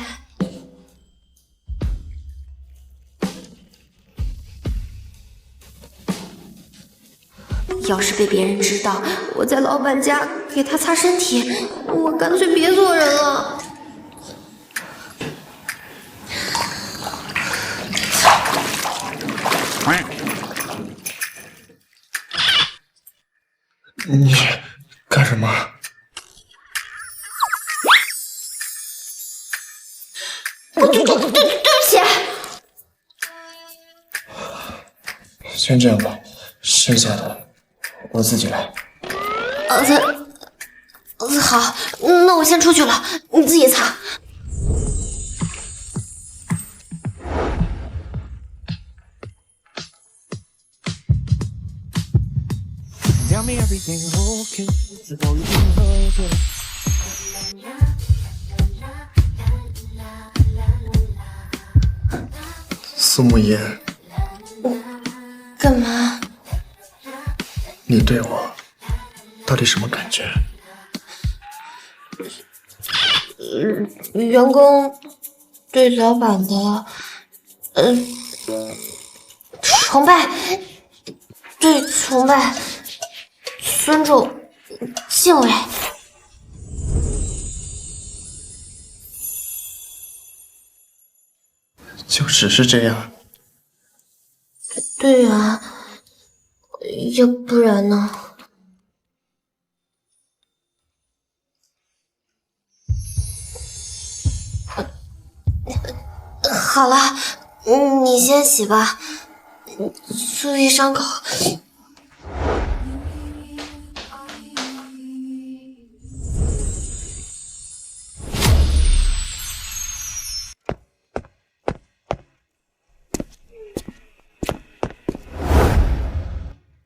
要是被别人知道我在老板家给他擦身体，我干脆别做人了。你干什么？对不起。先这样吧，剩下的我自己来。好，那我先出去了，你自己擦。苏沐言，干嘛？你对我到底什么感觉？员工对老板的，崇拜，对崇拜、尊重、敬畏。就只是这样？对啊，要不然呢？好了，你先洗吧，注意伤口。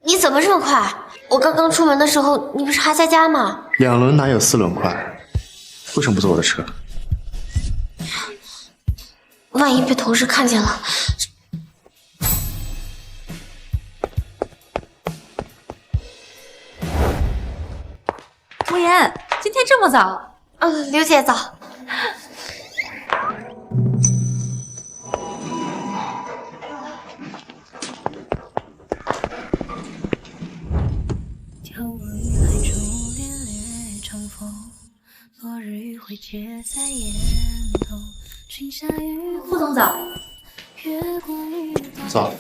你怎么这么快？我刚刚出门的时候，你不是还在家吗2轮哪有4轮快？为什么不坐我的车？万一被同事看见了，慕言，今天这么早？刘姐早。副总早。早。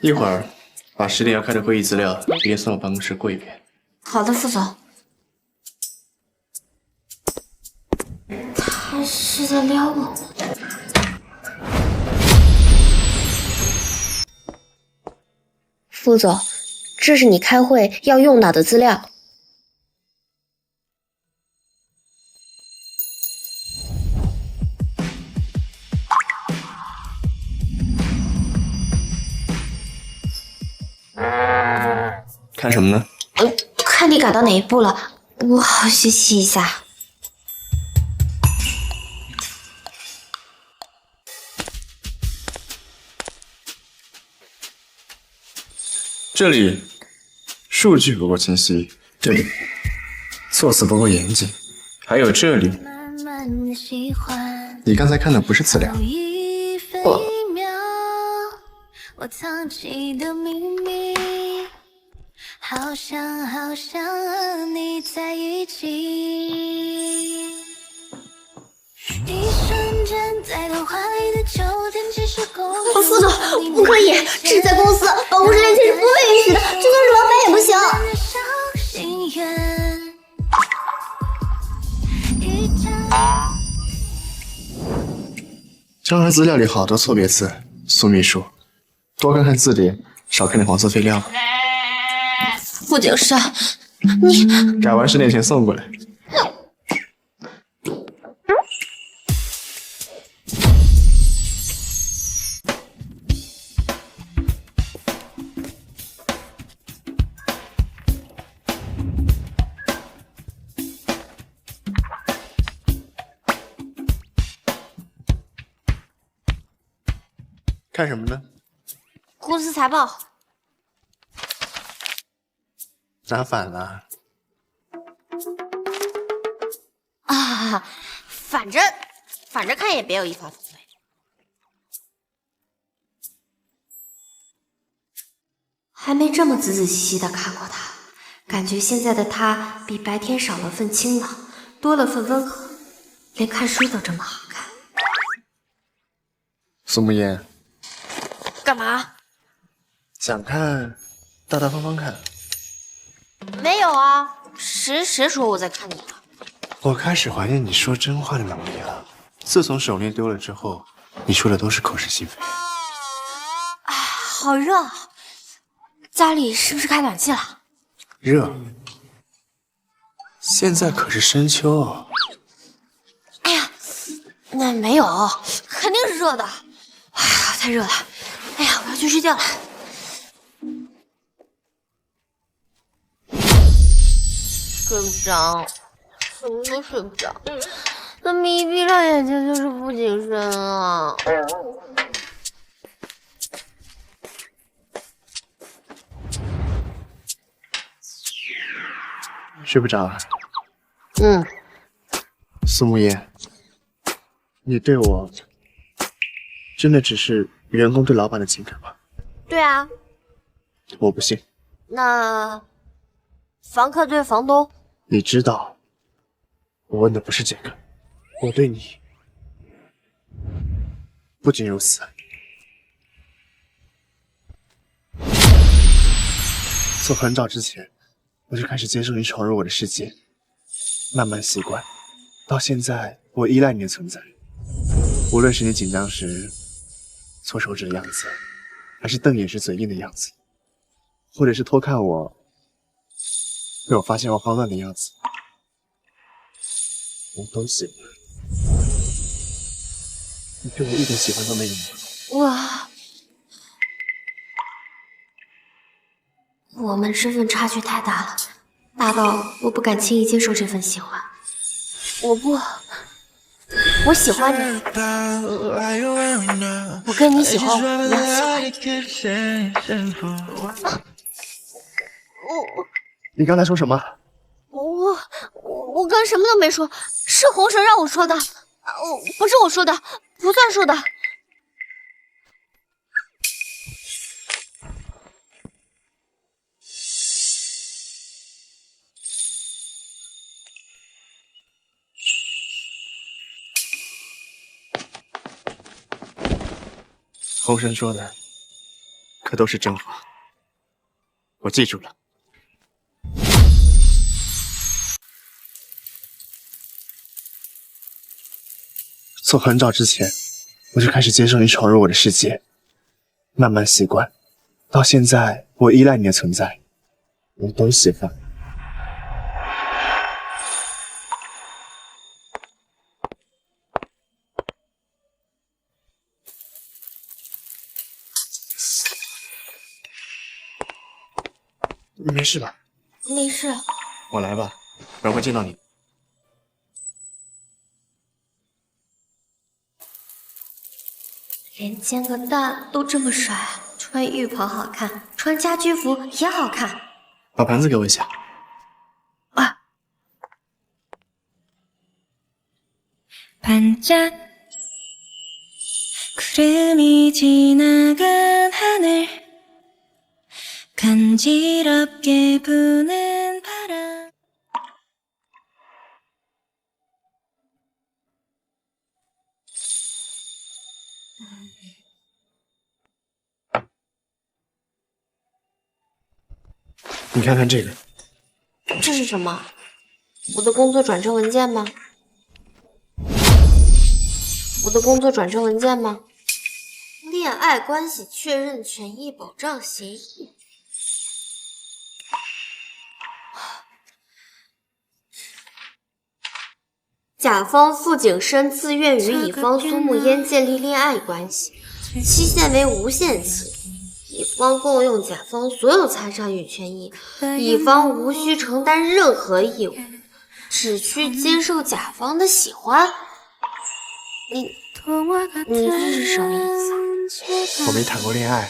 一会儿把10点要开的会议资料提前送到办公室过一遍。好的，副总。他是在撩我。副总，这是你开会要用到的资料。看什么呢？看你改到哪一步了，我好学习一下。这里数据不够清晰，对，措辞不够严谨，还有这里，你刚才看的不是资料。我藏起的秘密，好想好想和你在一起。一瞬间在童话里的秋天，其实够了。副总，不可以，这是在公司，办公室恋情是不被允许的，就算是老板也不行。刚才资料里好多错别字，苏秘书，多看看字典，少看点黄色废料吧。副警视，你改完10点前送过来。看什么呢？公司财报。拿反了啊！反正看也别有一番不对。还没这么仔仔细细的看过他，感觉现在的他比白天少了份清朗，多了份温和，连看书都这么好看。苏沐烟，干嘛？想看，大大方方看。没有啊，谁说我在看你了？我开始怀念你说真话的能力了。自从手链丢了之后，你说的都是口是心非。哎，好热啊！家里是不是开暖气了？热。现在可是深秋。哎呀，那没有，肯定是热的。哎呀，太热了！哎呀，我要去睡觉了。睡不着，什么都睡不着。怎么一闭上眼睛就是不谨慎啊？睡不着。苏沐烟，你对我真的只是员工对老板的情感吗？对啊。我不信。那房客对房东？你知道，我问的不是这个，我对你不仅如此。从很早之前，我就开始接受你闯入我的世界，慢慢习惯，到现在，我依赖你的存在。无论是你紧张时搓手指的样子，还是瞪眼时嘴硬的样子，或者是偷看我被我发现我慌乱的样子，我都喜欢。你对我一点喜欢都没有吗？我们身份差距太大了，大到我不敢轻易接受这份喜欢。我喜欢你，我跟你喜欢我一样喜欢。你刚才说什么？我刚什么都没说，是红绳让我说的，不是我说的，不算数的。红绳说的可都是真话，我记住了。从很早之前，我就开始接受你闯入我的世界，慢慢习惯，到现在，我依赖你的存在，我都喜欢。你没事吧？没事。我来吧，不然会见到你。连煎个蛋都这么帅，穿浴袍好看，穿家居服也好看。把盘子给我一下。你看看这个，这是什么？我的工作转正文件吗？我的工作转正文件吗？恋爱关系确认权益保障协议。甲方傅景深自愿与乙方苏沐烟建立恋爱关系，期限为无限期。乙方共用甲方所有财产与权益，乙方无需承担任何义务，只需接受甲方的喜欢。你这是什么意思啊？我没谈过恋爱，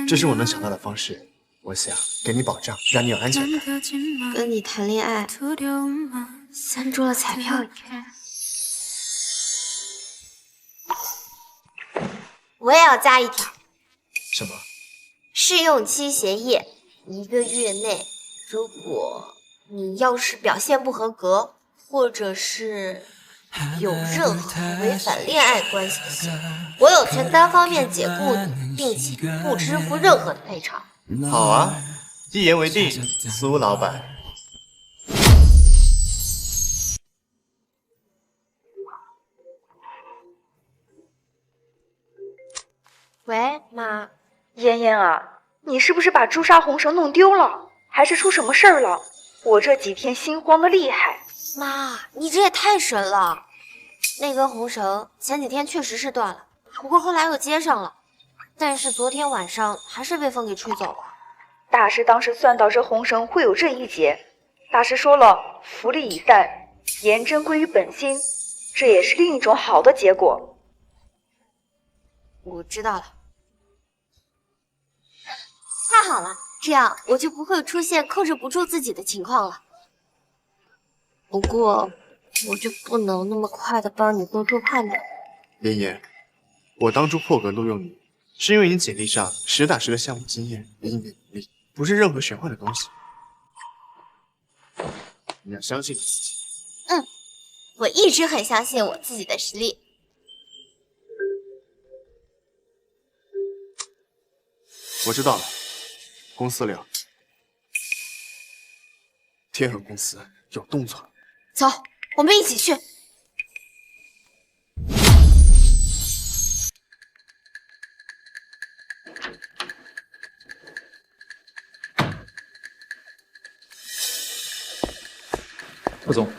这是我能想到的方式。我想给你保障，让你有安全感。跟你谈恋爱，像中了彩票一样。我也要加一条。什么？试用期协议，1个月内，如果你要是表现不合格，或者是有任何违反恋爱关系的行为，我有权单方面解雇你，并且不支付任何的赔偿。好啊，一言为定，苏老板。喂，妈。嫣嫣啊，你是不是把朱砂红绳弄丢了？还是出什么事儿了？我这几天心慌的厉害。妈，你这也太神了！那根红绳前几天确实是断了，不过后来又接上了，但是昨天晚上还是被风给吹走了。大师当时算到这红绳会有这一劫，大师说了，福利已散，颜真归于本心，这也是另一种好的结果。我知道了。太好了，这样我就不会出现控制不住自己的情况了。不过，我就不能那么快的帮你做出判断。妍妍，我当初破格录用你，是因为你简历上实打实的项目经验和应变能力，不是任何玄幻的东西。你要相信你自己。我一直很相信我自己的实力。我知道了，公司聊。天恒公司有动作了。走，我们一起去。副总，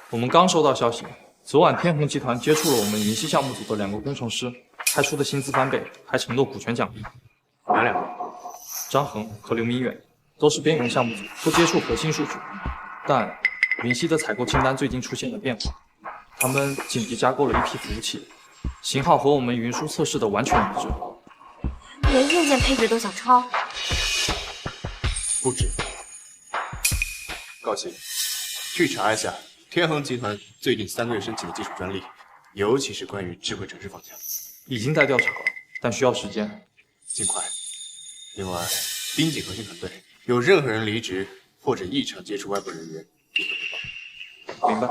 我们刚收到消息，昨晚天恒集团接触了我们云溪项目组的2个工程师，开出的薪资翻倍，还承诺股权奖励。哪2个？张恒和刘明远都是边缘项目组，不接触核心数据。但云溪的采购清单最近出现了变化，他们紧急加购了一批服务器，型号和我们云书测试的完全一致。连硬件配置都想抄？不止。高鑫，去查一下天恒集团最近3个月申请的技术专利，尤其是关于智慧城市方向。已经在调查了，但需要时间，尽快。另外，盯紧核心团队，有任何人离职或者异常接触外部人员，立刻汇报。明白。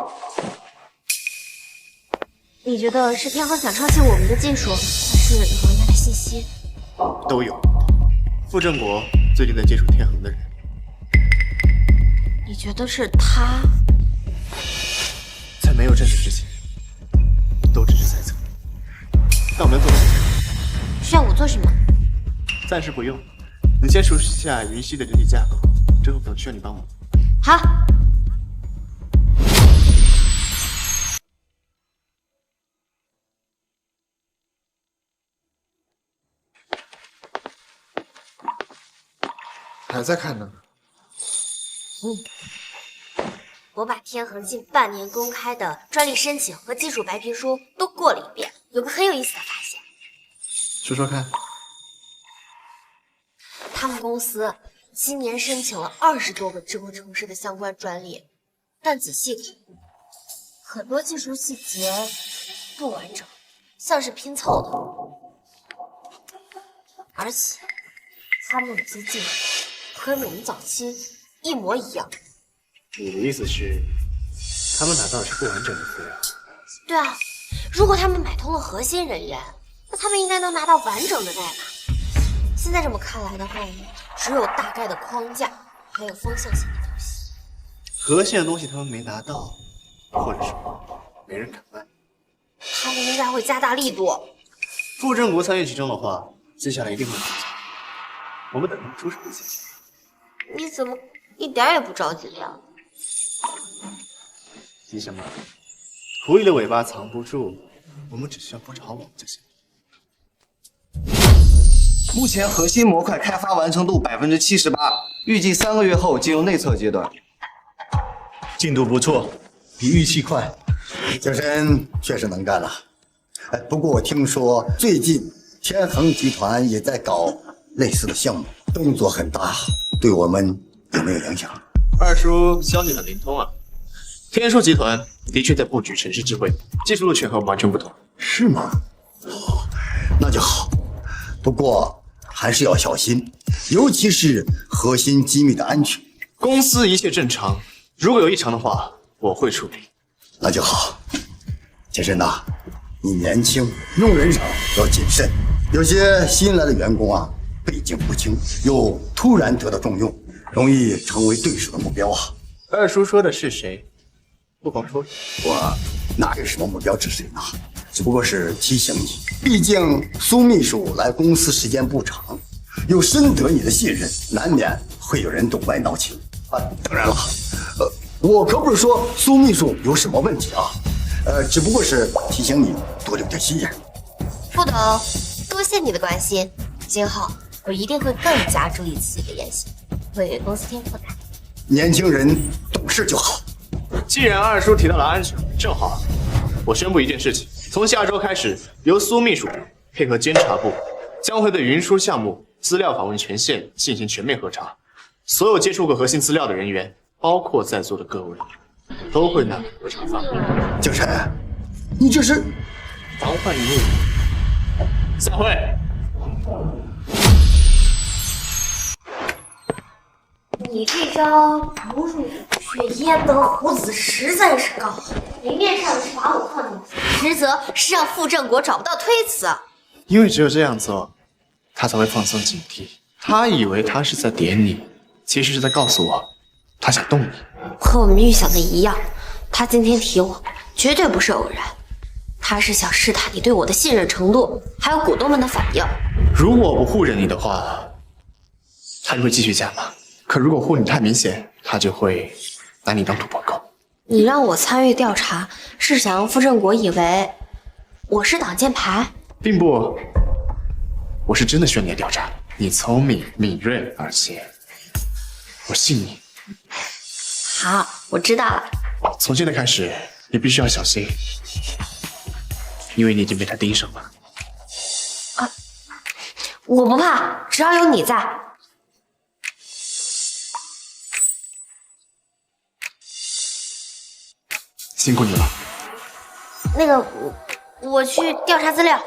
你觉得是天恒想抄袭我们的技术，还是有人来的信息？都有。傅正国最近在接触天恒的人。你觉得是他？在没有证据之前，都只是猜测。但我们要做的需要我做什么？暂时不用，你先熟悉一下云溪的整体架构，之后可能需要你帮忙。好。还在看呢。我把天恒近半年公开的专利申请和技术白皮书都过了一遍，有个很有意思的发现。说说看。他们公司今年申请了20多个智慧城市的相关专利，但仔细看，很多技术细节不完整，像是拼凑的，而且他们有些技术和我们早期一模一样。你的意思是，他们拿到的是不完整的资料？对啊，如果他们买通了核心人员，那他们应该能拿到完整的代码。现在这么看来的话，只有大概的框架，还有方向性的东西。核心的东西他们没拿到，或者说没人敢卖。他们应该会加大力度。傅正国参与其中的话，接下来一定会出现。我们等他们出什么现象。你怎么一点也不着急呀？急什么？狐狸的尾巴藏不住，我们只需要布置好网就行。目前核心模块开发完成度78%，预计3个月后进入内测阶段。进度不错，比预期快。小申确实能干了。不过我听说最近天恒集团也在搞类似的项目，动作很大，对我们有没有影响？二叔消息很灵通啊。天硕集团的确在布局城市智慧，技术路线和我们完全不同。是吗？哦，那就好。不过还是要小心，尤其是核心机密的安全。公司一切正常，如果有异常的话，我会处理。那就好。杰森呐，你年轻，用人上要谨慎。有些新来的员工啊，背景不清，又突然得到重用，容易成为对手的目标啊。二叔说的是谁？不妨说。我哪有什么目标指谁呢？只不过是提醒你，毕竟苏秘书来公司时间不长，又深得你的信任，难免会有人动歪脑筋啊。当然了，我可不是说苏秘书有什么问题啊，只不过是提醒你多留点心眼。副董，多谢你的关心，今后我一定会更加注意自己的言行，不会给公司添负担。年轻人懂事就好。既然二叔提到了安全，正好，我宣布一件事情：从下周开始，由苏秘书配合监察部，将会对云书项目资料访问权限进行全面核查。所有接触过核心资料的人员，包括在座的各位，都会纳入核查范围。江晨，你这是防范于未然。散会。你这招不入虎穴焉得虎子实在是高，明面上是把我放进去，实则是让傅正国找不到推辞。因为只有这样做，他才会放松警惕。他以为他是在点你，其实是在告诉我，他想动你。和我们预想的一样，他今天提我，绝对不是偶然。他是想试探你对我的信任程度，还有股东们的反应。如果我不护着你的话，他就会继续加码。可如果护你太明显，他就会拿你当突破口。你让我参与调查，是想让傅正国以为我是挡箭牌？并不，我是真的需要你的调查。你聪明敏锐，而且我信你。好，我知道了。从现在开始，你必须要小心，因为你已经被他盯上了。啊，我不怕，只要有你在。辛苦你了。那个，我去调查资料。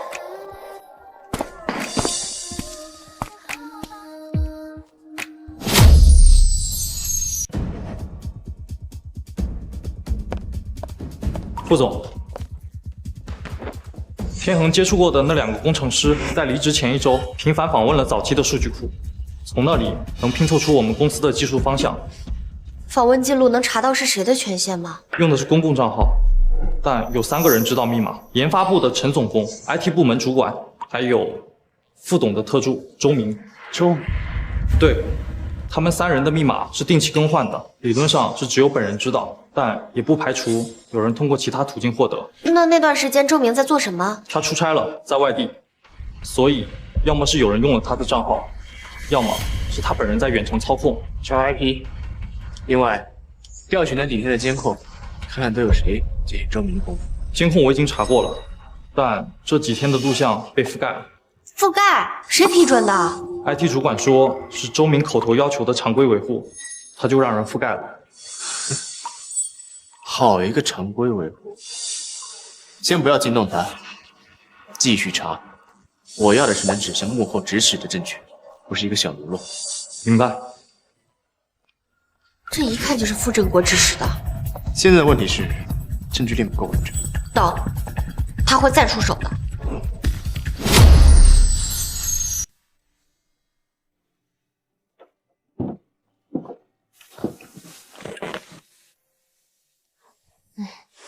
副总，天恒接触过的那2个工程师，在离职前1周频繁访问了早期的数据库，从那里能拼凑出我们公司的技术方向。访问记录能查到是谁的权限吗？用的是公共账号，但有3个人知道密码：研发部的陈总工、IT 部门主管，还有副董的特助周明。周？对，他们3人的密码是定期更换的，理论上是只有本人知道，但也不排除有人通过其他途径获得。那段时间周明在做什么？他出差了，在外地，所以要么是有人用了他的账号，要么是他本人在远程操控查 IP。另外，调取那几天的监控，看看都有谁接近周明的功夫。监控我已经查过了，但这几天的录像被覆盖了。覆盖？谁批准的 ？IT 主管说是周明口头要求的常规维护，他就让人覆盖了。好一个常规维护！先不要惊动他，继续查。我要的是能指向幕后指使的证据，不是一个小喽啰。明白。这一看就是傅正国指使的。现在的问题是，证据链不够完整。懂，他会再出手的。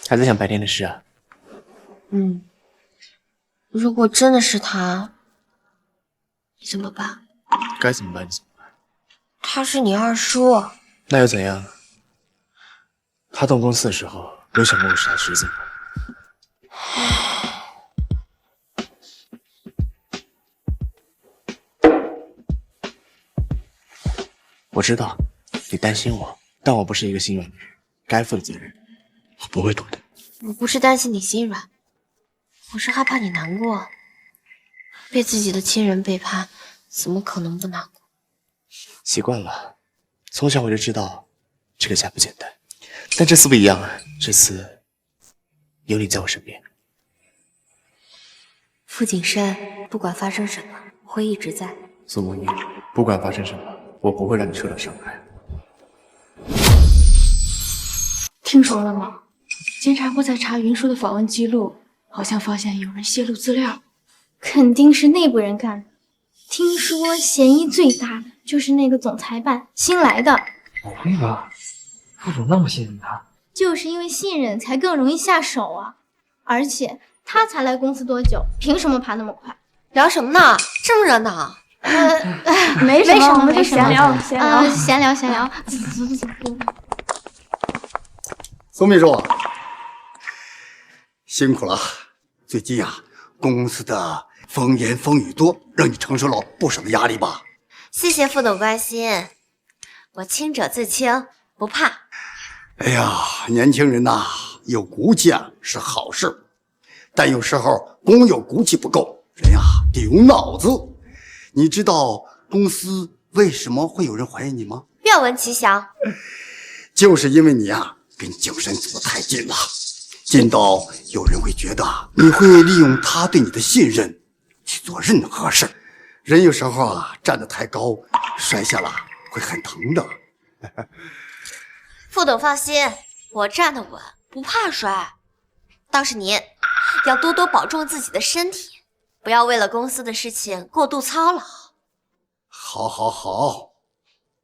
还在想白天的事啊？如果真的是他，你怎么办？该怎么办就怎么办。他是你二叔。那又怎样？他动公司的时候，有想过我是他侄子吗？我知道你担心我，但我不是一个心软的人，该负的责任我不会躲的。我不是担心你心软，我是害怕你难过。被自己的亲人背叛，怎么可能不难过？习惯了，从小我就知道这个家不简单，但这次不一样啊，这次有你在我身边。傅景深，不管发生什么，会一直在。苏沐言，不管发生什么，我不会让你受到伤害。听说了吗？监察部在查云舒的访问记录，好像发现有人泄露资料，肯定是内部人干的。听说嫌疑最大的就是那个总裁办新来的。不会吧？副总那么信任他？就是因为信任才更容易下手啊！而且他才来公司多久，凭什么爬那么快？聊什么呢？这么热闹？没什么，我们就闲聊。闲聊。走。苏秘书，辛苦了。最近啊，公司的风言风语多，让你承受了不少的压力吧？谢谢副总关心，我清者自清，不怕。哎呀，年轻人呐，有骨气啊是好事，但有时候光有骨气不够，人呀得用脑子。你知道公司为什么会有人怀疑你吗？愿闻其详。就是因为你啊跟景深走得太近了，近到有人会觉得你会利用他对你的信任去做任何事。人有时候啊站得太高，摔下了会很疼的。副董放心，我站得稳，不怕摔。倒是您要多多保重自己的身体，不要为了公司的事情过度操劳。好，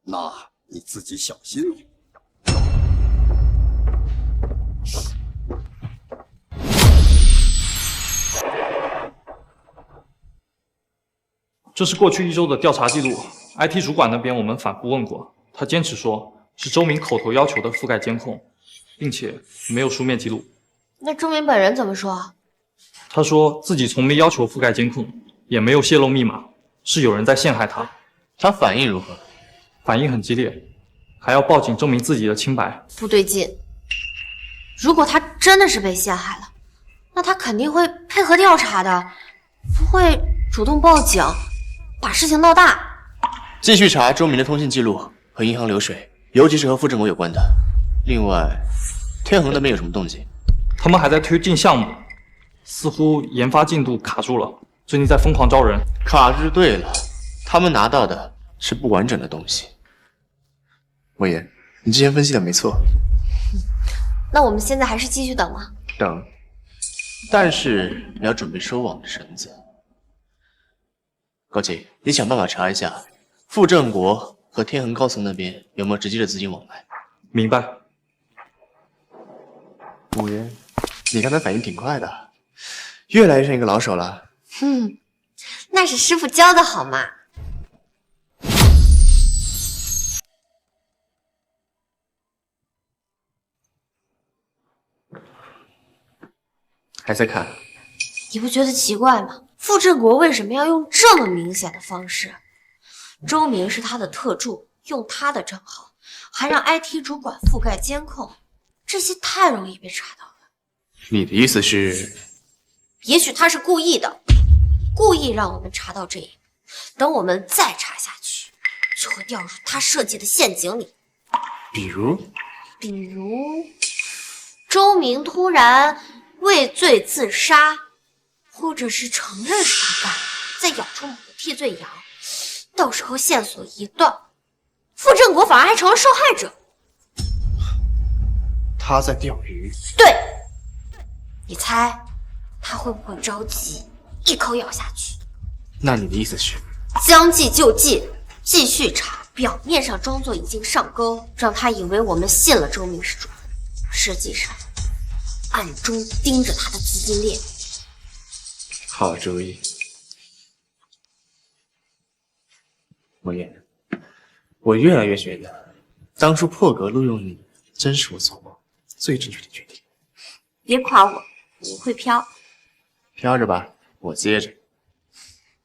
那你自己小心。这是过去1周的调查记录 ，IT 主管那边我们反复问过，他坚持说是周明口头要求的覆盖监控，并且没有书面记录。那周明本人怎么说？他说自己从没要求覆盖监控，也没有泄露密码，是有人在陷害他。他反应如何？反应很激烈，还要报警证明自己的清白。不对劲，如果他真的是被陷害了，那他肯定会配合调查的，不会主动报警，把事情闹大。继续查周明的通信记录和银行流水，尤其是和傅正国有关的。另外，天恒那边有什么动静？他们还在推进项目，似乎研发进度卡住了，最近在疯狂招人。卡住对了，他们拿到的是不完整的东西。莫言，你之前分析的没错。那我们现在还是继续等吗？等，但是你要准备收网的绳子。高姐，你想办法查一下傅正国和天恒高层那边有没有直接的资金往来。明白。莫言，你刚才反应挺快的，越来越像一个老手了。那是师傅教的好吗？还在看？你不觉得奇怪吗？傅正国为什么要用这么明显的方式？周明是他的特助，用他的账号，还让 IT 主管覆盖监控，这些太容易被查到了。你的意思是？也许他是故意的，故意让我们查到这一步，等我们再查下去，就会掉入他设计的陷阱里。比如周明突然畏罪自杀，或者是承认是他干的，再咬出某个替罪羊，到时候线索一断，傅正国反而还成了受害者。他在钓鱼。对，你猜他会不会着急一口咬下去？那你的意思是？将计就计，继续查，表面上装作已经上钩，让他以为我们信了周明是主，实际上暗中盯着他的资金链。好主意。莫言，我越来越觉得当初破格录用你真是我做过最正确的决定。别夸我，我会飘。飘着吧，我接着。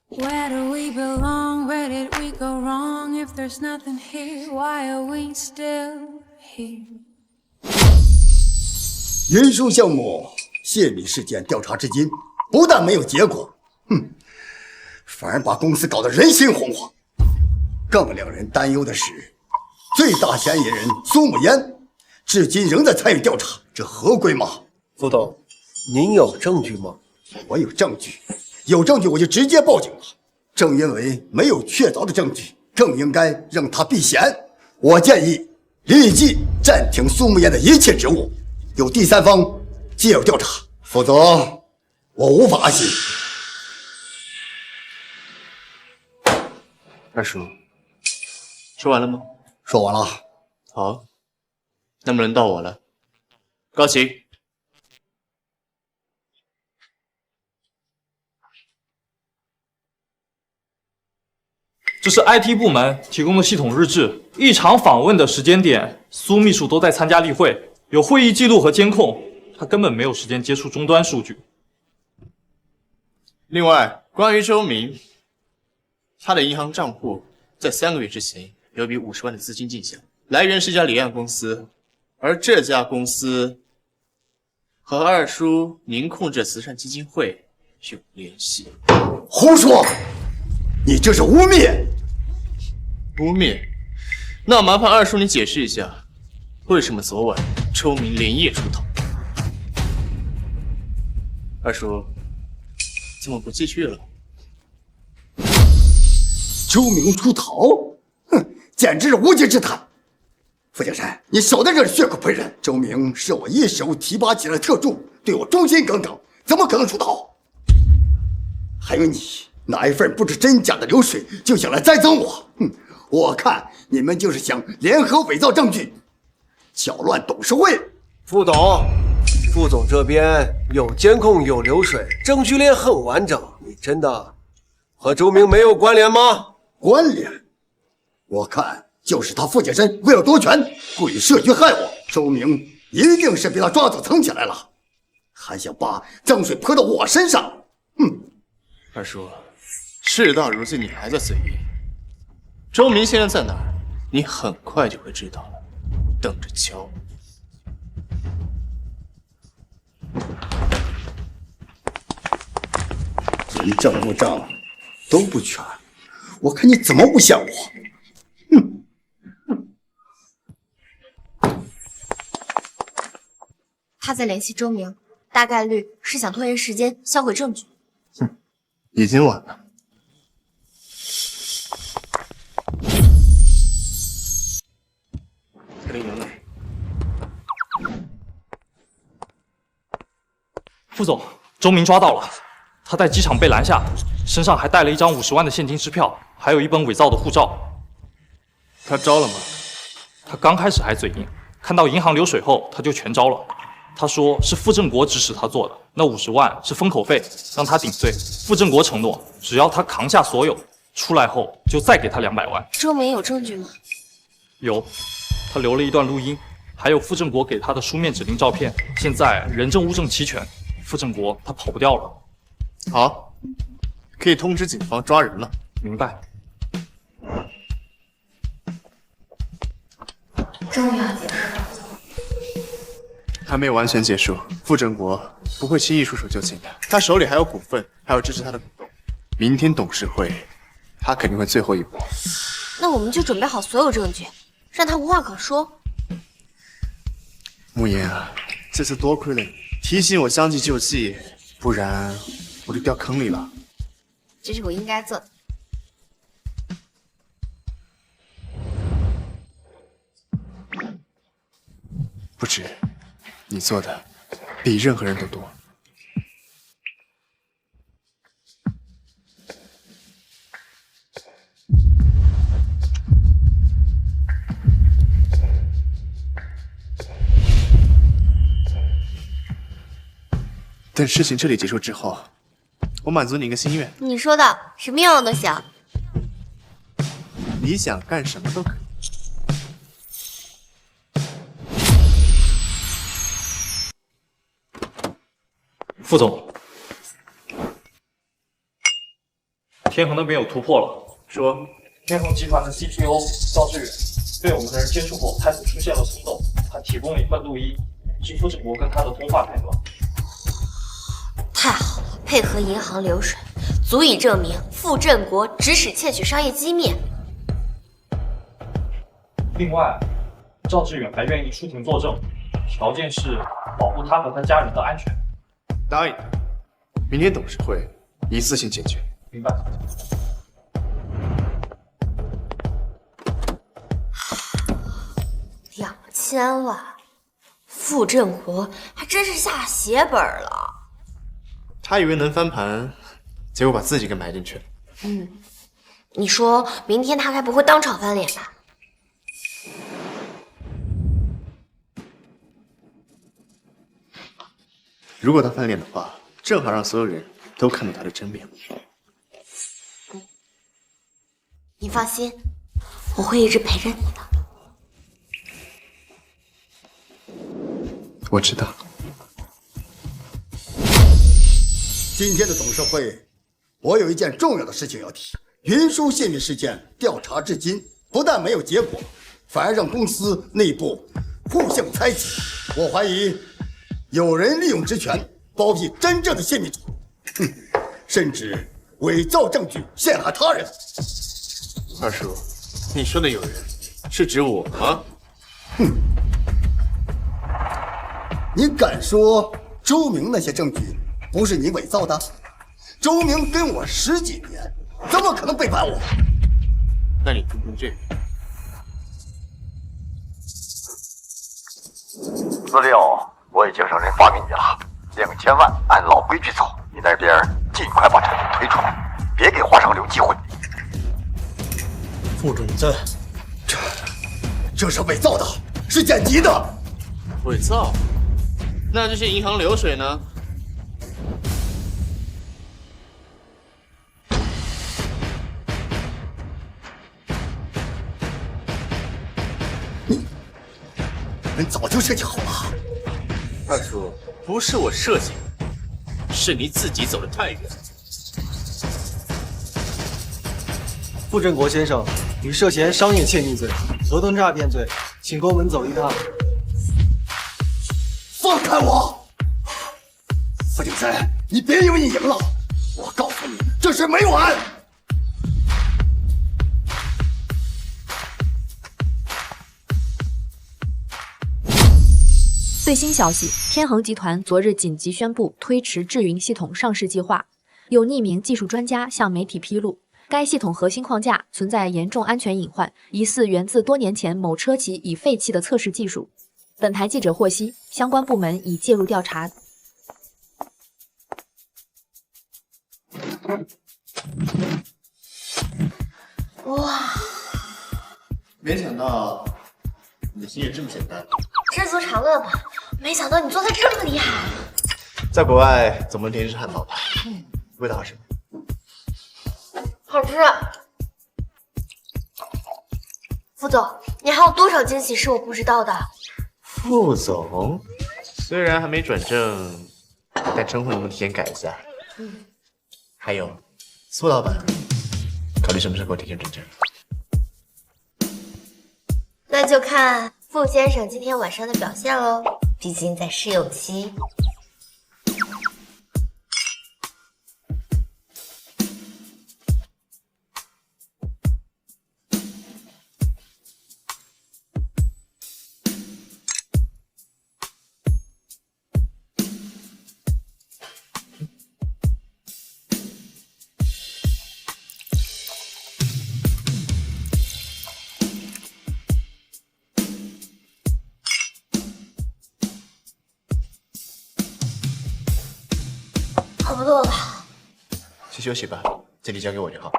Where do we belong? Where did we go wrong? If there's nothing here, why are we still here? 云舒项目泄密事件调查至今，不但没有结果，反而把公司搞得人心惶惶。更令人担忧的是，最大嫌疑人苏沐烟，至今仍在参与调查，这合规吗？副董，您有证据吗？我有证据，有证据我就直接报警了。正因为没有确凿的证据，更应该让他避嫌。我建议立即暂停苏慕言的一切职务，由第三方介入调查，否则我无法安心。二叔，说完了吗？说完了。好，那么轮到我了。高晴，这是 IT 部门提供的系统日志，异常访问的时间点，苏秘书都在参加例会，有会议记录和监控，他根本没有时间接触终端数据。另外，关于周明，他的银行账户在3个月之前有笔50万的资金进项，来源是一家离岸公司，而这家公司和二叔您控制的慈善基金会有联系。胡说！你这是污蔑！污蔑？那麻烦二叔你解释一下，为什么昨晚周明连夜出逃？二叔，怎么不继续了？周明出逃？哼，简直是无稽之谈！傅景山，你少在这里血口喷人！周明是我一手提拔起来的特助，对我忠心耿耿，怎么可能出逃？还有你，拿一份不知真假的流水就想来栽赃我，哼！我看你们就是想联合伪造证据，搅乱董事会。副总这边有监控有流水，证据链很完整，你真的和周明没有关联吗？关联？我看就是他傅景山为了夺权，故意设局害我。周明一定是被他抓走藏起来了，还想把脏水泼到我身上。二叔，事到如今你还在随意。周明现在在哪儿？你很快就会知道了，等着瞧。人证物证都不全，我看你怎么诬陷我！他在联系周明，大概率是想拖延时间，销毁证据。已经晚了。这里牛奶。副总，周明抓到了，他在机场被拦下，身上还带了一张50万的现金支票，还有一本伪造的护照。他招了吗？他刚开始还嘴硬，看到银行流水后，他就全招了。他说是傅正国指使他做的，那50万是封口费，让他顶罪。傅正国承诺，只要他扛下所有，出来后就再给他200万。周明有证据吗？有，他留了一段录音，还有傅正国给他的书面指令照片。现在人证物证齐全，傅正国他跑不掉了。好，可以通知警方抓人了。明白。终于要结束了。还没有完全结束，傅正国不会轻易出手就擒的，他手里还有股份，还有支持他的股东。明天董事会，他肯定会最后一搏。那我们就准备好所有证据，让他无话可说。慕言啊，这次多亏了你提醒我将计就计，不然我就掉坑里了。这是我应该做的。不止，你做的比任何人都多。等事情彻底结束之后，我满足你一个心愿。你说的什么愿望都行。你想干什么都可以。副总，天恒那边有突破了，说天恒集团的 CTO 赵志远对我们的人接触后开始出现了松动，他提供了一份录音，是傅正国跟他的通话片段。太好了，配合银行流水，足以证明傅振国指使窃取商业机密。另外，赵志远还愿意出庭作证，条件是保护他和他家人的安全。答应，明天董事会一次性解决。明白。2000万，傅振国还真是下血本了。他以为能翻盘，结果把自己给埋进去了。你说明天他该不会当场翻脸吧？如果他翻脸的话，正好让所有人都看到他的真面目。你放心，我会一直陪着你的。我知道。今天的董事会，我有一件重要的事情要提。云书泄密事件调查至今，不但没有结果，反而让公司内部互相猜忌。我怀疑有人利用职权包庇真正的泄密者，甚至伪造证据陷害他人。二叔，你说的有人是指我吗？你敢说周明那些证据不是你伪造的？周明跟我10几年，怎么可能背叛我？那你听听这个。资料我已经让人发给你了，2000万按老规矩走，你那边尽快把产品推出来，别给华商留机会。副总监，这是伪造的，是剪辑的。伪造？那这些银行流水呢？你们早就设计好了。二叔，不是我设计的，是你自己走得太远。傅振国先生，你涉嫌商业窃密罪、合同诈骗罪，请跟我们走一趟。放开我！傅景森，你别以为你赢了，我告诉你，这事没完。最新消息，天恒集团昨日紧急宣布推迟智云系统上市计划。有匿名技术专家向媒体披露，该系统核心框架存在严重安全隐患，疑似源自多年前某车企已废弃的测试技术。本台记者获悉，相关部门已介入调查。哇，没想到你的心也这么简单。知足常乐吧，没想到你做的这么厉害。在国外总不能天天吃汉堡吧？味道好吃吗？好吃。副总，你还有多少惊喜是我不知道的？副总，虽然还没转正，但称呼能不能提前改一下？还有，苏老板，考虑什么时候给我提前转正？那就看傅先生今天晚上的表现喽，毕竟在试用期。差不多了，去休息吧，这里交给我就好。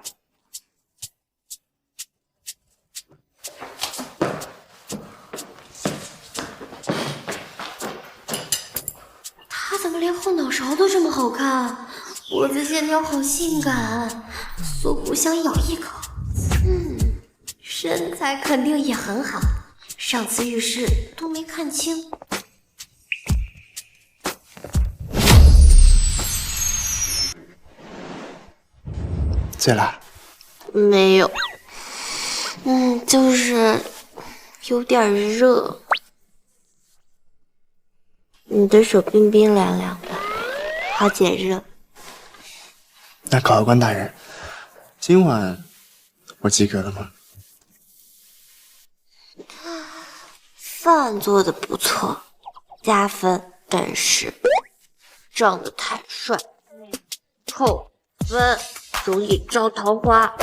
他怎么连后脑勺都这么好看？脖子线条好性感，锁骨想咬一口。身材肯定也很好，上次遇事都没看清。醉了？没有，就是有点热。你的手冰冰凉凉的，好解热。那考官大人，今晚我及格了吗？饭做的不错，加分，但是长得太帅，扣分。容易招桃花。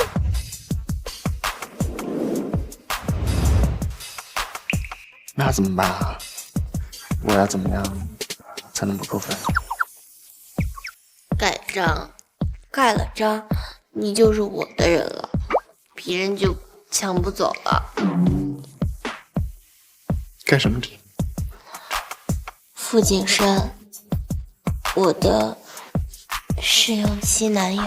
那怎么办啊？我要怎么样才能不扣分？盖章，盖了章，你就是我的人了，别人就抢不走了。盖什么章？傅景深，我的试用期男友，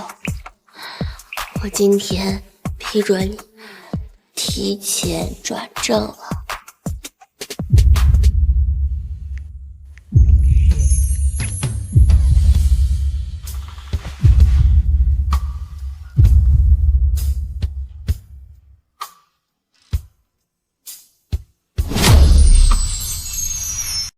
我今天批准你提前转正了。